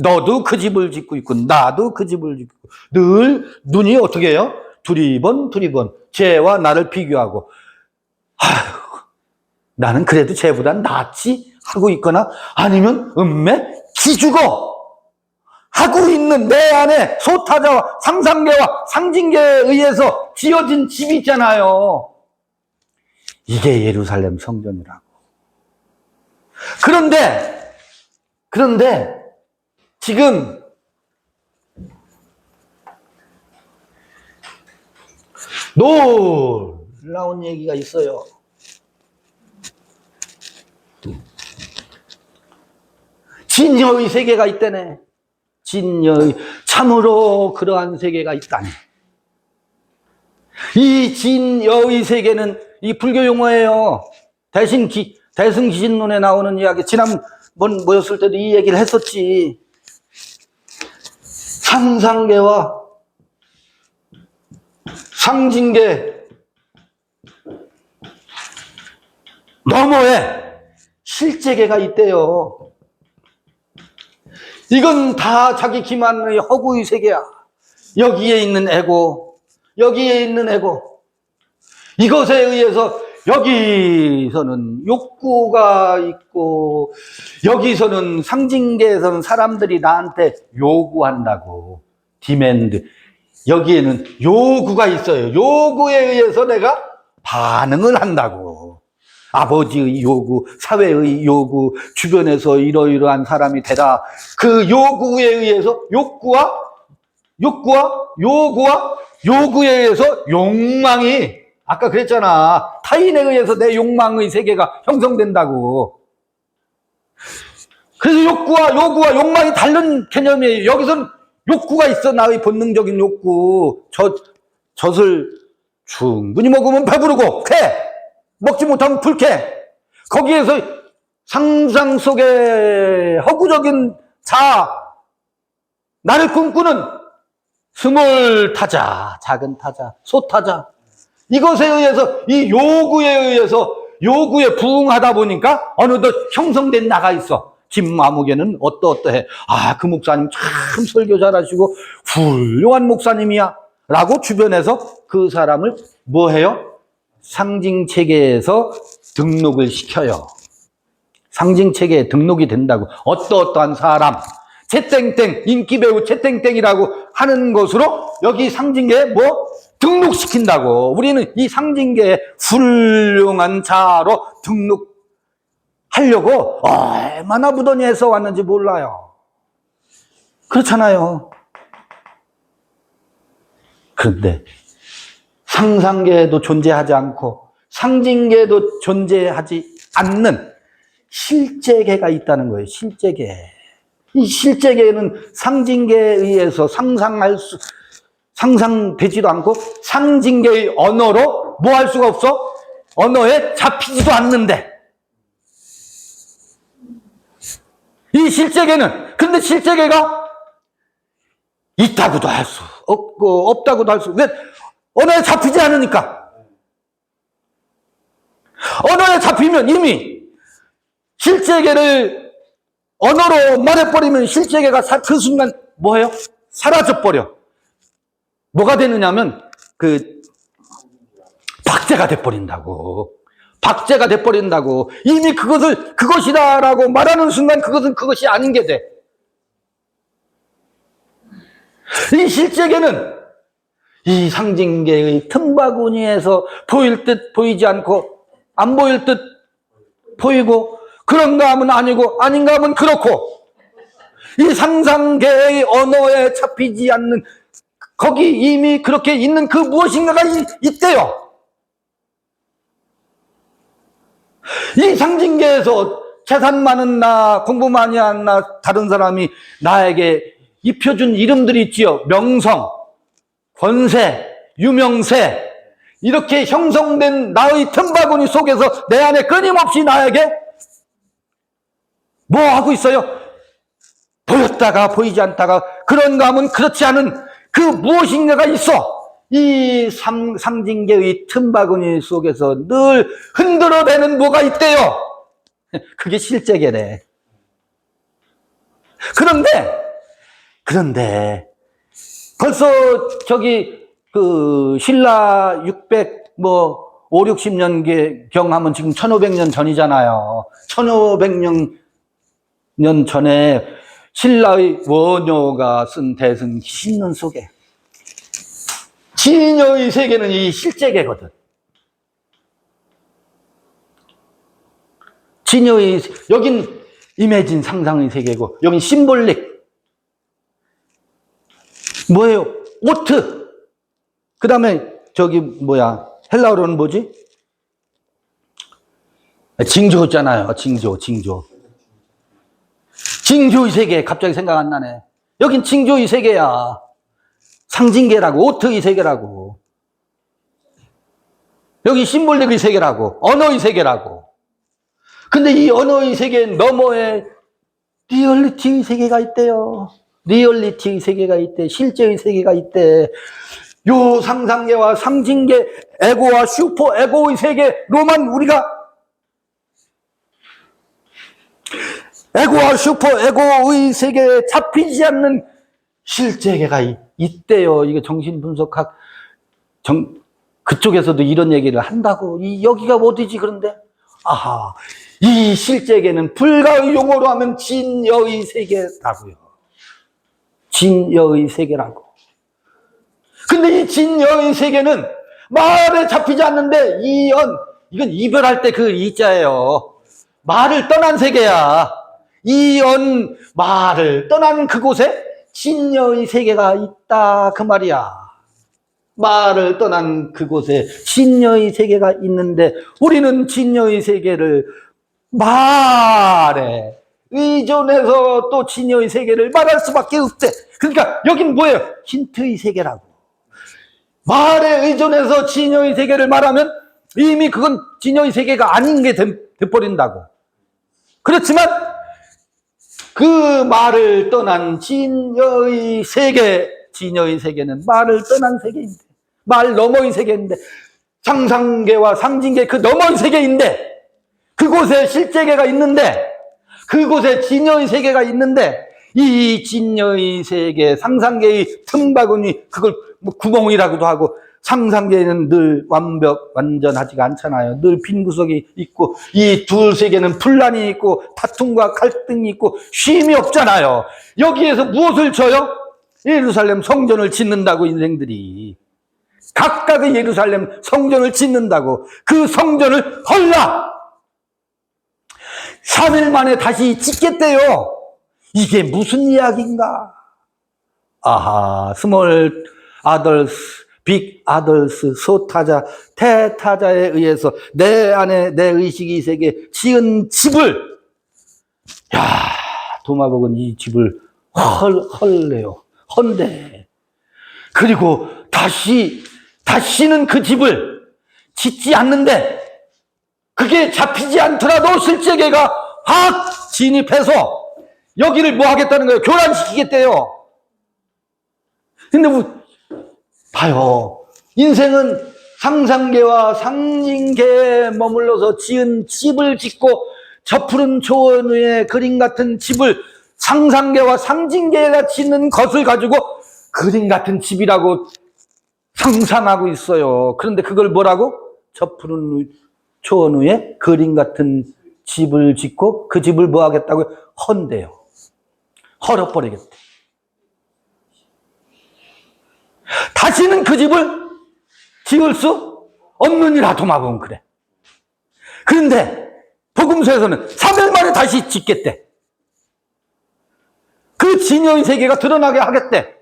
너도 그 집을 짓고 있고 나도 그 집을 짓고 있고, 늘 눈이 어떻게 해요? 두리번 쟤와 나를 비교하고 아휴, 나는 그래도 쟤보단 낫지 하고 있거나 아니면 기죽어 하고 있는 내 안에 소타자와 상상계와 상징계에 의해서 지어진 집이 있잖아요. 이게 예루살렘 성전이라고. 그런데 지금 놀라운 얘기가 있어요. 진여의 세계가 있다네. 진여의, 참으로 그러한 세계가 있다니. 이 진여의 세계는 이 불교 용어예요. 대승기신론에 나오는 이야기, 지난번 모였을 때도 이 얘기를 했었지. 상상계와 상징계 너머에 실제계가 있대요. 이건 다 자기 기만의 허구의 세계야. 여기에 있는 에고, 이것에 의해서 여기서는 욕구가 있고, 여기서는 상징계에서는 사람들이 나한테 요구한다고. 디맨드. 여기에는 요구가 있어요. 요구에 의해서 내가 반응을 한다고. 아버지의 요구, 사회의 요구, 주변에서 이러이러한 사람이 되라. 그 요구에 의해서 요구에 의해서 욕망이, 아까 그랬잖아. 타인에 의해서 내 욕망의 세계가 형성된다고. 그래서 욕구와 욕망이 다른 개념이에요. 여기서는 욕구가 있어. 나의 본능적인 욕구. 젖을 충분히 먹으면 배부르고 쾌. 먹지 못하면 불쾌. 거기에서 상상 속에 허구적인 나를 꿈꾸는 스몰 타자, 작은 타자, 소타자. 이것에 의해서, 이 요구에 부응하다 보니까 어느덧 형성된 나가 있어. 김아무개는 어떠해. 아, 그 목사님 참 설교 잘하시고 훌륭한 목사님이야. 라고 주변에서 그 사람을 뭐 해요? 상징체계에서 등록을 시켜요. 상징체계에 등록이 된다고. 어떠한 사람, 채땡땡, 인기배우 채땡땡이라고 하는 것으로 여기 상징계에 등록시킨다고. 우리는 이 상징계에 훌륭한 자로 등록하려고 얼마나 부더니해서 왔는지 몰라요. 그렇잖아요. 그런데 상상계에도 존재하지 않고 상징계에도 존재하지 않는 실제계가 있다는 거예요. 실제계. 이 실제계는 상징계에 의해서 상상되지도 않고 상징계의 언어로 뭐 할 수가 없어? 언어에 잡히지도 않는데. 이 실제계는, 근데 실제계가 있다고도 할 수 없고 없다고도 할 수, 왜? 언어에 잡히지 않으니까. 언어에 잡히면 이미 실제계를 언어로 말해버리면 실제계가 그 순간 뭐예요? 사라져버려. 뭐가 되느냐면 박제가 돼버린다고. 박제가 돼버린다고. 이미 그것이다라고 말하는 순간 그것은 그것이 아닌 게 돼. 이 실제계는 이 상징계의 틈바구니에서 보일 듯 보이지 않고 안 보일 듯 보이고 그런가 하면 아니고 아닌가 하면 그렇고 이 상상계의 언어에 잡히지 않는 거기 이미 그렇게 있는 그 무엇인가가 있대요. 이 상징계에서 재산 많은 나, 공부 많이 한 나, 다른 사람이 나에게 입혀준 이름들이 있지요. 명성, 권세, 유명세, 이렇게 형성된 나의 틈바구니 속에서 내 안에 끊임없이 나에게 뭐 하고 있어요? 보였다가 보이지 않다가 그런가 하면 그렇지 않은 그 무엇인가가 있어. 이 상징계의 틈바구니 속에서 늘 흔들어대는 뭐가 있대요. 그게 실제계래. 그런데 벌써 신라 5, 60년 경하면 지금 1500년 전이잖아요. 1500년 전에 신라의 원효가 쓴 대승 신론 속에 진여의 세계는 이 실제계거든. 진여의, 여긴 이매진 상상의 세계고, 여긴 심볼릭. 뭐예요? 오트. 그 다음에 헬라어로는 뭐지? 징조잖아요. 징조. 징조의 세계, 갑자기 생각 안 나네. 여긴 징조의 세계야. 상징계라고, 오트의 세계라고. 여기 심볼릭의 세계라고, 언어의 세계라고. 근데 이 언어의 세계 너머에 리얼리티의 세계가 있대요. 리얼리티의 세계가 있대. 실제의 세계가 있대. 요 상상계와 상징계, 에고와 슈퍼 에고의 세계로만 우리가 에고와 슈퍼 에고의 세계에 잡히지 않는 실제계가 있대요. 이게 정신분석학 그쪽에서도 이런 얘기를 한다고. 여기가 어디지 그런데? 아하, 이 실제계는 불가의 용어로 하면 진여의 세계라고요. 진여의 세계라고. 근데 이 진여의 세계는 말에 잡히지 않는데 이건 이별할 때 그 이자예요. 말을 떠난 세계야. 말을 떠난 그곳에 진여의 세계가 있다 그 말이야. 말을 떠난 그곳에 진여의 세계가 있는데 우리는 진여의 세계를 말에 의존해서 또 진여의 세계를 말할 수밖에 없대. 그러니까 여긴 뭐예요? 힌트의 세계라고. 말에 의존해서 진여의 세계를 말하면 이미 그건 진여의 세계가 아닌 게 돼버린다고. 그렇지만 그 말을 떠난 진여의 세계는 말을 떠난 세계인데, 말 너머의 세계인데, 상상계와 상징계 그 너머의 세계인데, 그곳에 실제계가 있는데, 그곳에 진여의 세계가 있는데, 이 진여의 세계, 상상계의 틈바구니, 그걸 구멍이라고도 하고, 상상계에는 늘 완전하지가 않잖아요. 늘 빈 구석이 있고, 이 둘 세계는 분란이 있고, 다툼과 갈등이 있고, 쉼이 없잖아요. 여기에서 무엇을 줘요? 예루살렘 성전을 짓는다고, 인생들이. 각각의 예루살렘 성전을 짓는다고. 그 성전을 헐라! 3일 만에 다시 짓겠대요. 이게 무슨 이야기인가? 아하, 스몰 아덜스, 빅 아덜스, 소타자, 대타자에 의해서 내 안에 내 의식이 세계 지은 집을, 도마복은 이 집을 헐래요. 헌데. 그리고 다시는 그 집을 짓지 않는데, 그게 잡히지 않더라도 실제계가 확 진입해서 여기를 뭐 하겠다는 거예요? 교란시키겠대요. 근데 봐요. 인생은 상상계와 상징계에 머물러서 지은 집을 짓고 저 푸른 초원 위에 그림 같은 집을 상상계와 상징계가 짓는 것을 가지고 그림 같은 집이라고 상상하고 있어요. 그런데 그걸 뭐라고? 저 푸른 초원 위에 그림 같은 집을 짓고 그 집을 뭐 하겠다고요? 헌대요. 헐어버리겠대. 다시는 그 집을 지을 수 없느니라. 도마복은 그래. 그런데 복음서에서는 3일 만에 다시 짓겠대. 그 진여의 세계가 드러나게 하겠대.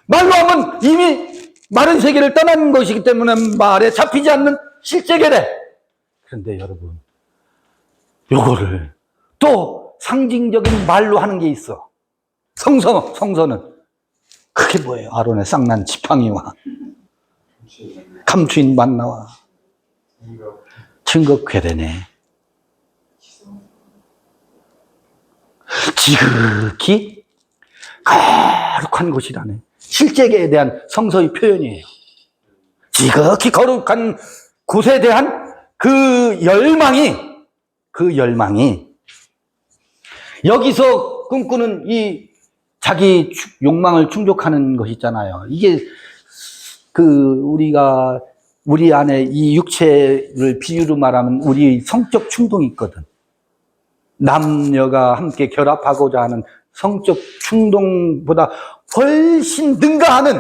말로 하면 이미 마른 세계를 떠난 것이기 때문에 말에 잡히지 않는 실제계래. 그런데 여러분, 요거를 또 상징적인 말로 하는 게 있어. 성서는 그게 뭐예요? 아론의 쌍난 지팡이와 감추인 만나와 증거 궤대네. 지극히 거룩한 곳이라네. 실제계에 대한 성서의 표현이에요. 지극히 거룩한 곳에 대한 그 열망이 여기서 꿈꾸는 이 자기 욕망을 충족하는 것이 있잖아요. 이게 우리 안에 이 육체를 비유로 말하면 우리 성적 충동이 있거든. 남녀가 함께 결합하고자 하는 성적 충동보다 훨씬 능가하는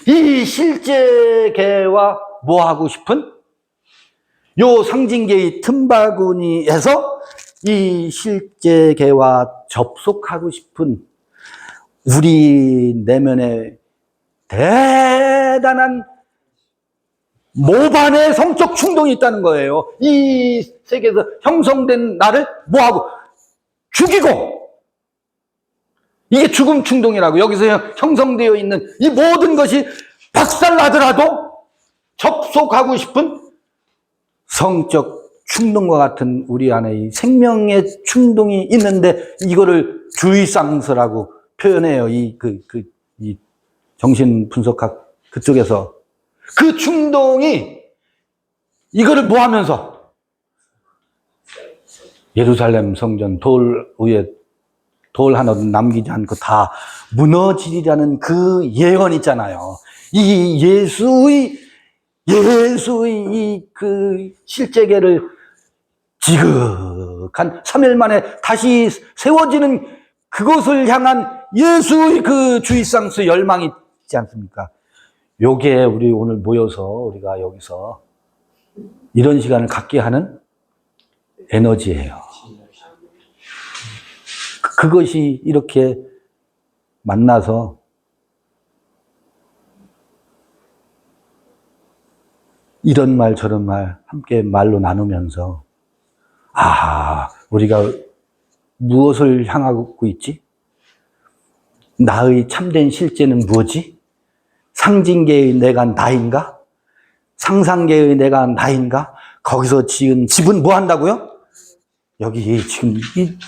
이 실제계와 뭐 하고 싶은? 요 상징계의 틈바구니에서 이 실제계와 접속하고 싶은 우리 내면에 대단한 모반의 성적 충동이 있다는 거예요. 이 세계에서 형성된 나를 뭐하고? 죽이고! 이게 죽음 충동이라고. 여기서 형성되어 있는 이 모든 것이 박살나더라도 접속하고 싶은 성적 충동과 같은 우리 안에 이 생명의 충동이 있는데 이거를 주의상서라고 표현해요. 이 정신 분석학 그쪽에서. 그 충동이 이거를 뭐 하면서? 예루살렘 성전 돌 위에 돌 하나도 남기지 않고 다 무너지리라는 그 예언 있잖아요. 이 예수의 이 실제계를 지극한 3일 만에 다시 세워지는 그것을 향한 예수의 그 주의상수 열망이 있지 않습니까? 요게 우리 오늘 모여서 우리가 여기서 이런 시간을 갖게 하는 에너지예요. 그것이 이렇게 만나서 이런 말 저런 말 함께 말로 나누면서 우리가 무엇을 향하고 있지? 나의 참된 실제는 무엇이? 상징계의 내가 나인가? 상상계의 내가 나인가? 거기서 지은 집은 뭐 한다고요? 여기 지금 이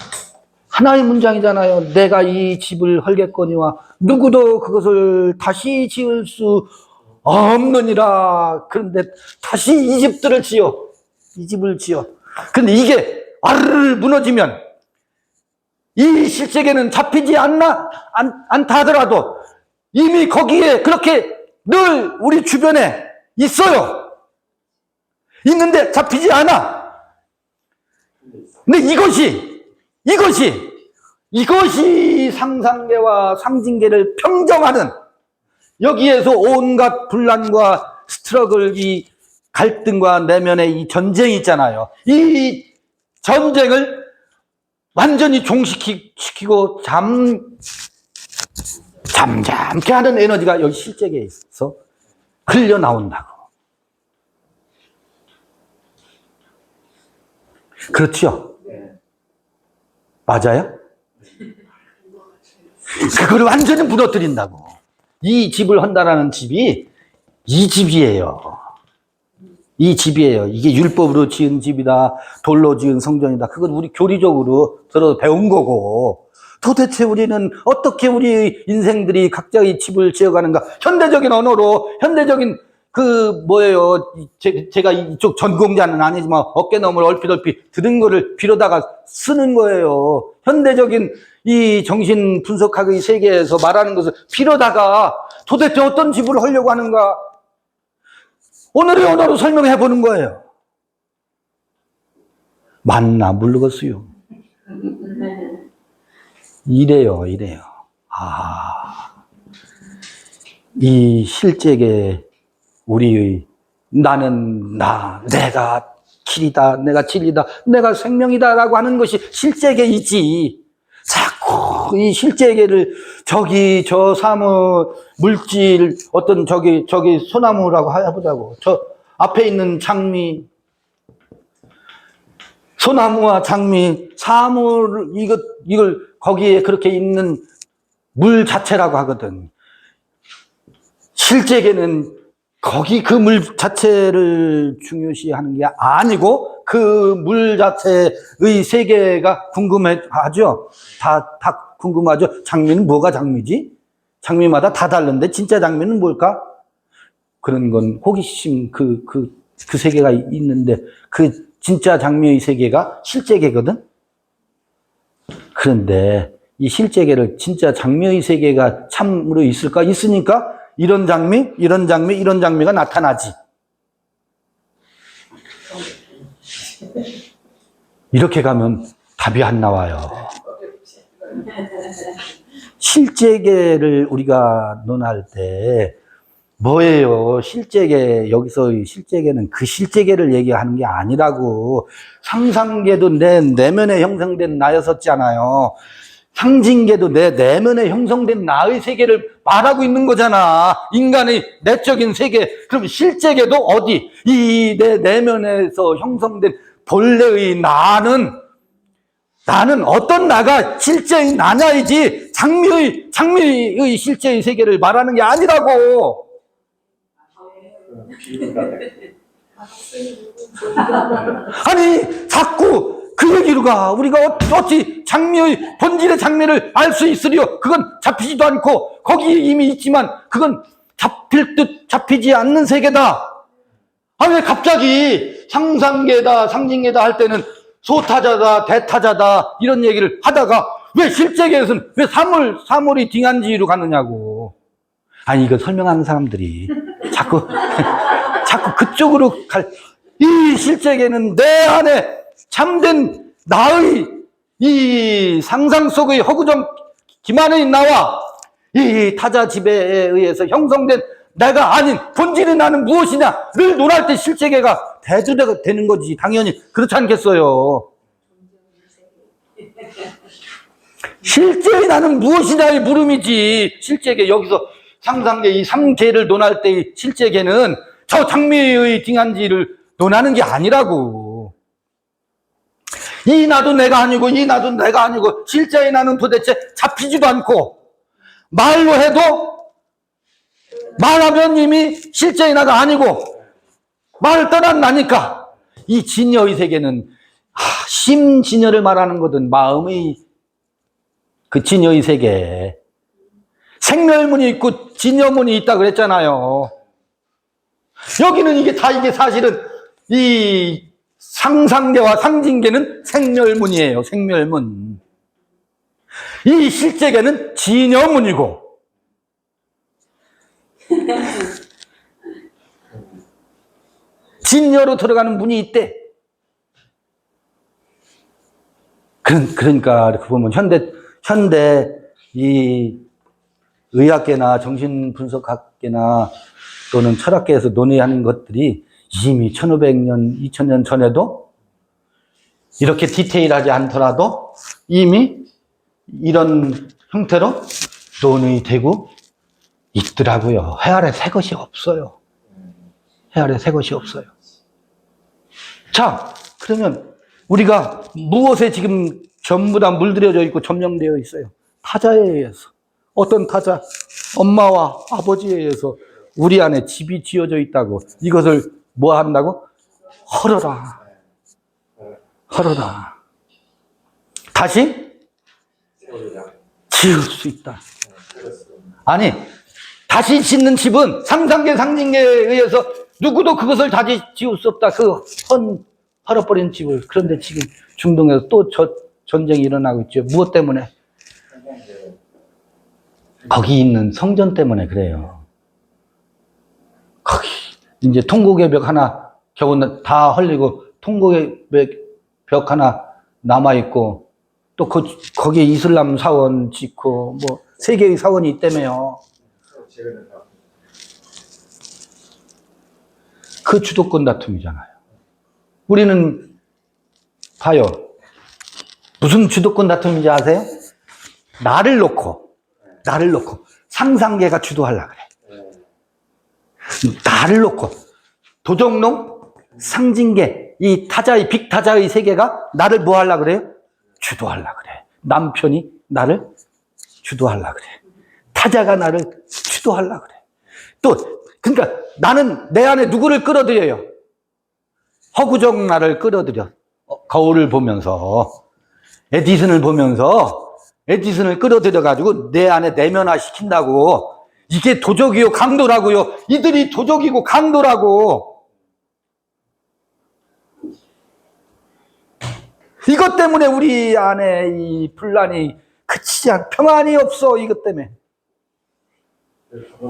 하나의 문장이잖아요. 내가 이 집을 헐겠거니와 누구도 그것을 다시 지을 수 없느니라. 그런데 다시 이 집들을 지어. 이 집을 지어. 그런데 이게 아르르 무너지면 이 실제계는 잡히지 않다 하더라도 이미 거기에 그렇게 늘 우리 주변에 있어요. 있는데 잡히지 않아. 근데 이것이 상상계와 상징계를 평정하는 여기에서 온갖 분란과 스트러글, 이 갈등과 내면의 이 전쟁이 있잖아요. 이 전쟁을 완전히 종식시키고 잠잠케 하는 에너지가 여기 실제계에서 흘러나온다고. 그렇죠? 맞아요? 그거를 완전히 무너뜨린다고. 이 집을 한다라는 집이 이 집이에요. 이 집이에요. 이게 율법으로 지은 집이다. 돌로 지은 성전이다. 그건 우리 교리적으로 들어 배운 거고. 도대체 우리는 어떻게 우리 인생들이 각자의 집을 지어가는가? 현대적인 언어로, 현대적인 제가 이쪽 전공자는 아니지만 어깨너머를 얼핏 들은 거를 빌어다가 쓰는 거예요. 현대적인 이 정신 분석학의 세계에서 말하는 것을 빌어다가 도대체 어떤 집을 하려고 하는가? 오늘의 언어로 설명해 보는 거예요. 맞나 모르겠어요. 이래요. 이 실제계 우리의 나는 내가 길이다, 내가 진리다, 내가 생명이다라고 하는 것이 실제계이지. 자꾸 이 실제계를 저 사무 물질 어떤 저기 소나무라고 해보자고. 저 앞에 있는 장미, 소나무와 장미, 사물 이걸 거기에 그렇게 있는 물 자체라고 하거든. 실제계는 거기 그 물 자체를 중요시하는 게 아니고 그 물 자체의 세계가 궁금해하죠. 다 궁금하죠. 장미는 뭐가 장미지? 장미마다 다 다른데 진짜 장미는 뭘까? 그런 건 호기심 그 세계가 있는데 그 진짜 장미의 세계가 실제계거든. 그런데 이 실제계를 진짜 장미의 세계가 참으로 있을까? 있으니까 이런 장미, 이런 장미, 이런 장미가 나타나지. 이렇게 가면 답이 안 나와요. 실제계를 우리가 논할 때 뭐예요? 실제계, 여기서 실제계는 그 실제계를 얘기하는 게 아니라고. 상상계도 내 내면에 형성된 나였었잖아요. 상징계도 내 내면에 형성된 나의 세계를 말하고 있는 거잖아. 인간의 내적인 세계. 그럼 실제계도 어디? 이 내 내면에서 형성된 본래의 나는 어떤 나가 실제의 나냐이지 장미의 실제의 세계를 말하는 게 아니라고. 아니 자꾸 그 얘기로 가. 우리가 어찌 장미의 본질의 장미를 알 수 있으리요. 그건 잡히지도 않고 거기에 이미 있지만 그건 잡힐 듯 잡히지 않는 세계다. 아, 왜 갑자기 상상계다 상징계다 할 때는 소타자다 대타자다 이런 얘기를 하다가 왜 실제계에서는 왜 사물이 딩한지로 가느냐고. 아니 이거 설명하는 사람들이 자꾸 그쪽으로 이 실제계는 내 안에 참된 나의 이 상상 속의 허구정 기만의 나와 이 타자 지배에 의해서 형성된 내가 아닌 본질의 나는 무엇이냐를 논할 때 실제계가 대두가 되는 거지. 당연히 그렇지 않겠어요. 실제의 나는 무엇이냐의 물음이지. 실제계 여기서 상상계 이 3계를 논할 때의 실제계는 저 장미의 딩한지를 논하는 게 아니라고. 이 나도 내가 아니고 이 나도 내가 아니고 실제의 나는 도대체 잡히지도 않고 말로 해도 말하면 이미 실제의 나가 아니고 말을 떠난 나니까 이 진여의 세계는 심진여를 말하는 거든 마음의 그 진여의 세계 생멸문이 있고 진여문이 있다 그랬잖아요. 여기는 이게 사실은 이 상상계와 상징계는 생멸문이에요. 생멸문. 이 실제계는 진여문이고 진여로 들어가는 문이 있대. 그러니까 이렇게 보면 현대 이 의학계나 정신분석학계나 또는 철학계에서 논의하는 것들이 이미 1500년, 2000년 전에도 이렇게 디테일하지 않더라도 이미 이런 형태로 논의되고 있더라고요. 해 아래 새 것이 없어요. 해 아래 새 것이 없어요. 자, 그러면 우리가 무엇에 지금 전부 다 물들여져 있고 점령되어 있어요? 타자에 의해서. 어떤 타자? 엄마와 아버지에 의해서 우리 안에 집이 지어져 있다고. 이것을 뭐 한다고? 헐어라. 헐어라. 다시 지을 수 있다. 아니, 다시 짓는 집은 상상계, 상징계에 의해서 누구도 그것을 다시 지을 수 없다. 헐어버린 집을. 그런데 지금 중동에서 또 전쟁이 일어나고 있죠. 무엇 때문에? 거기 있는 성전 때문에 그래요. 거기 이제 통곡의 벽 하나 겨우 다 헐리고 통곡의 벽 하나 남아있고 또 거기에 이슬람 사원 짓고 뭐 세계의 사원이 있다며요. 그 주도권 다툼이잖아요. 우리는 봐요. 무슨 주도권 다툼인지 아세요? 나를 놓고 상상계가 주도하려고 그래. 나를 놓고 도적농, 상징계, 이 타자의 빅타자의 세계가 나를 뭐 하려고 그래요? 주도하려고 그래. 남편이 나를 주도하려고 그래. 타자가 나를 주도하려고 그래. 또 그러니까 나는 내 안에 누구를 끌어들여요? 허구적 나를 끌어들여. 거울을 보면서 에디슨을 끌어들여가지고 내 안에 내면화 시킨다고. 이게 도적이요, 강도라고요. 이들이 도적이고 강도라고. 이것 때문에 우리 안에 이 분란이 그치지 않, 평안이 없어, 이것 때문에.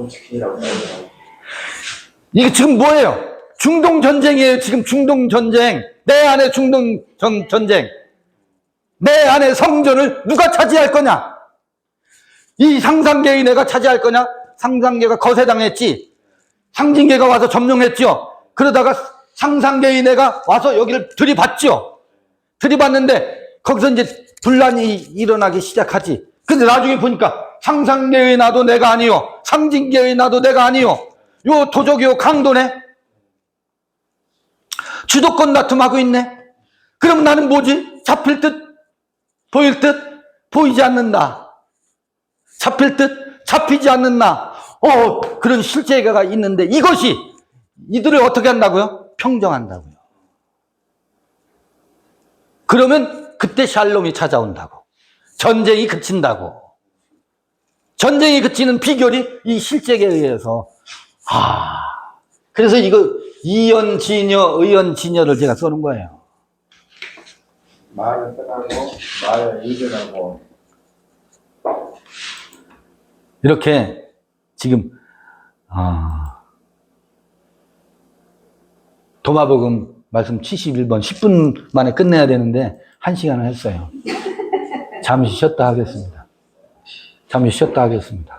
치킨이라고 나오더라고요. 이게 지금 뭐예요? 중동 전쟁이에요. 지금 중동 전쟁. 내 안에 중동 전쟁. 내 안에 성전을 누가 차지할 거냐? 이 상상계의 내가 차지할 거냐? 상상계가 거세당했지. 상징계가 와서 점령했죠. 그러다가 상상계의 내가 와서 여기를 들이받죠. 들이받는데 거기서 이제 분란이 일어나기 시작하지. 근데 나중에 보니까 상상계의 나도 내가 아니요, 상징계의 나도 내가 아니요, 요 도적이요 강도네. 주도권 다툼하고 있네. 그럼 나는 뭐지? 잡힐 듯 보일 듯 보이지 않는다. 잡힐 듯 잡히지 않는다. 그런 실제가 있는데 이것이 이들을 어떻게 한다고요? 평정한다고요. 그러면 그때 샬롬이 찾아온다고. 전쟁이 그친다고. 전쟁이 그치는 비결이 이 실제에 의해서. 그래서 이거 이연진여, 의연진여를 제가 써놓은 거예요. 말을 떠나고 말을 의존하고. 이렇게 지금 도마복음 말씀 71번 10분 만에 끝내야 되는데 1시간을 했어요. 잠시 쉬었다 하겠습니다. 잠시 쉬었다 하겠습니다.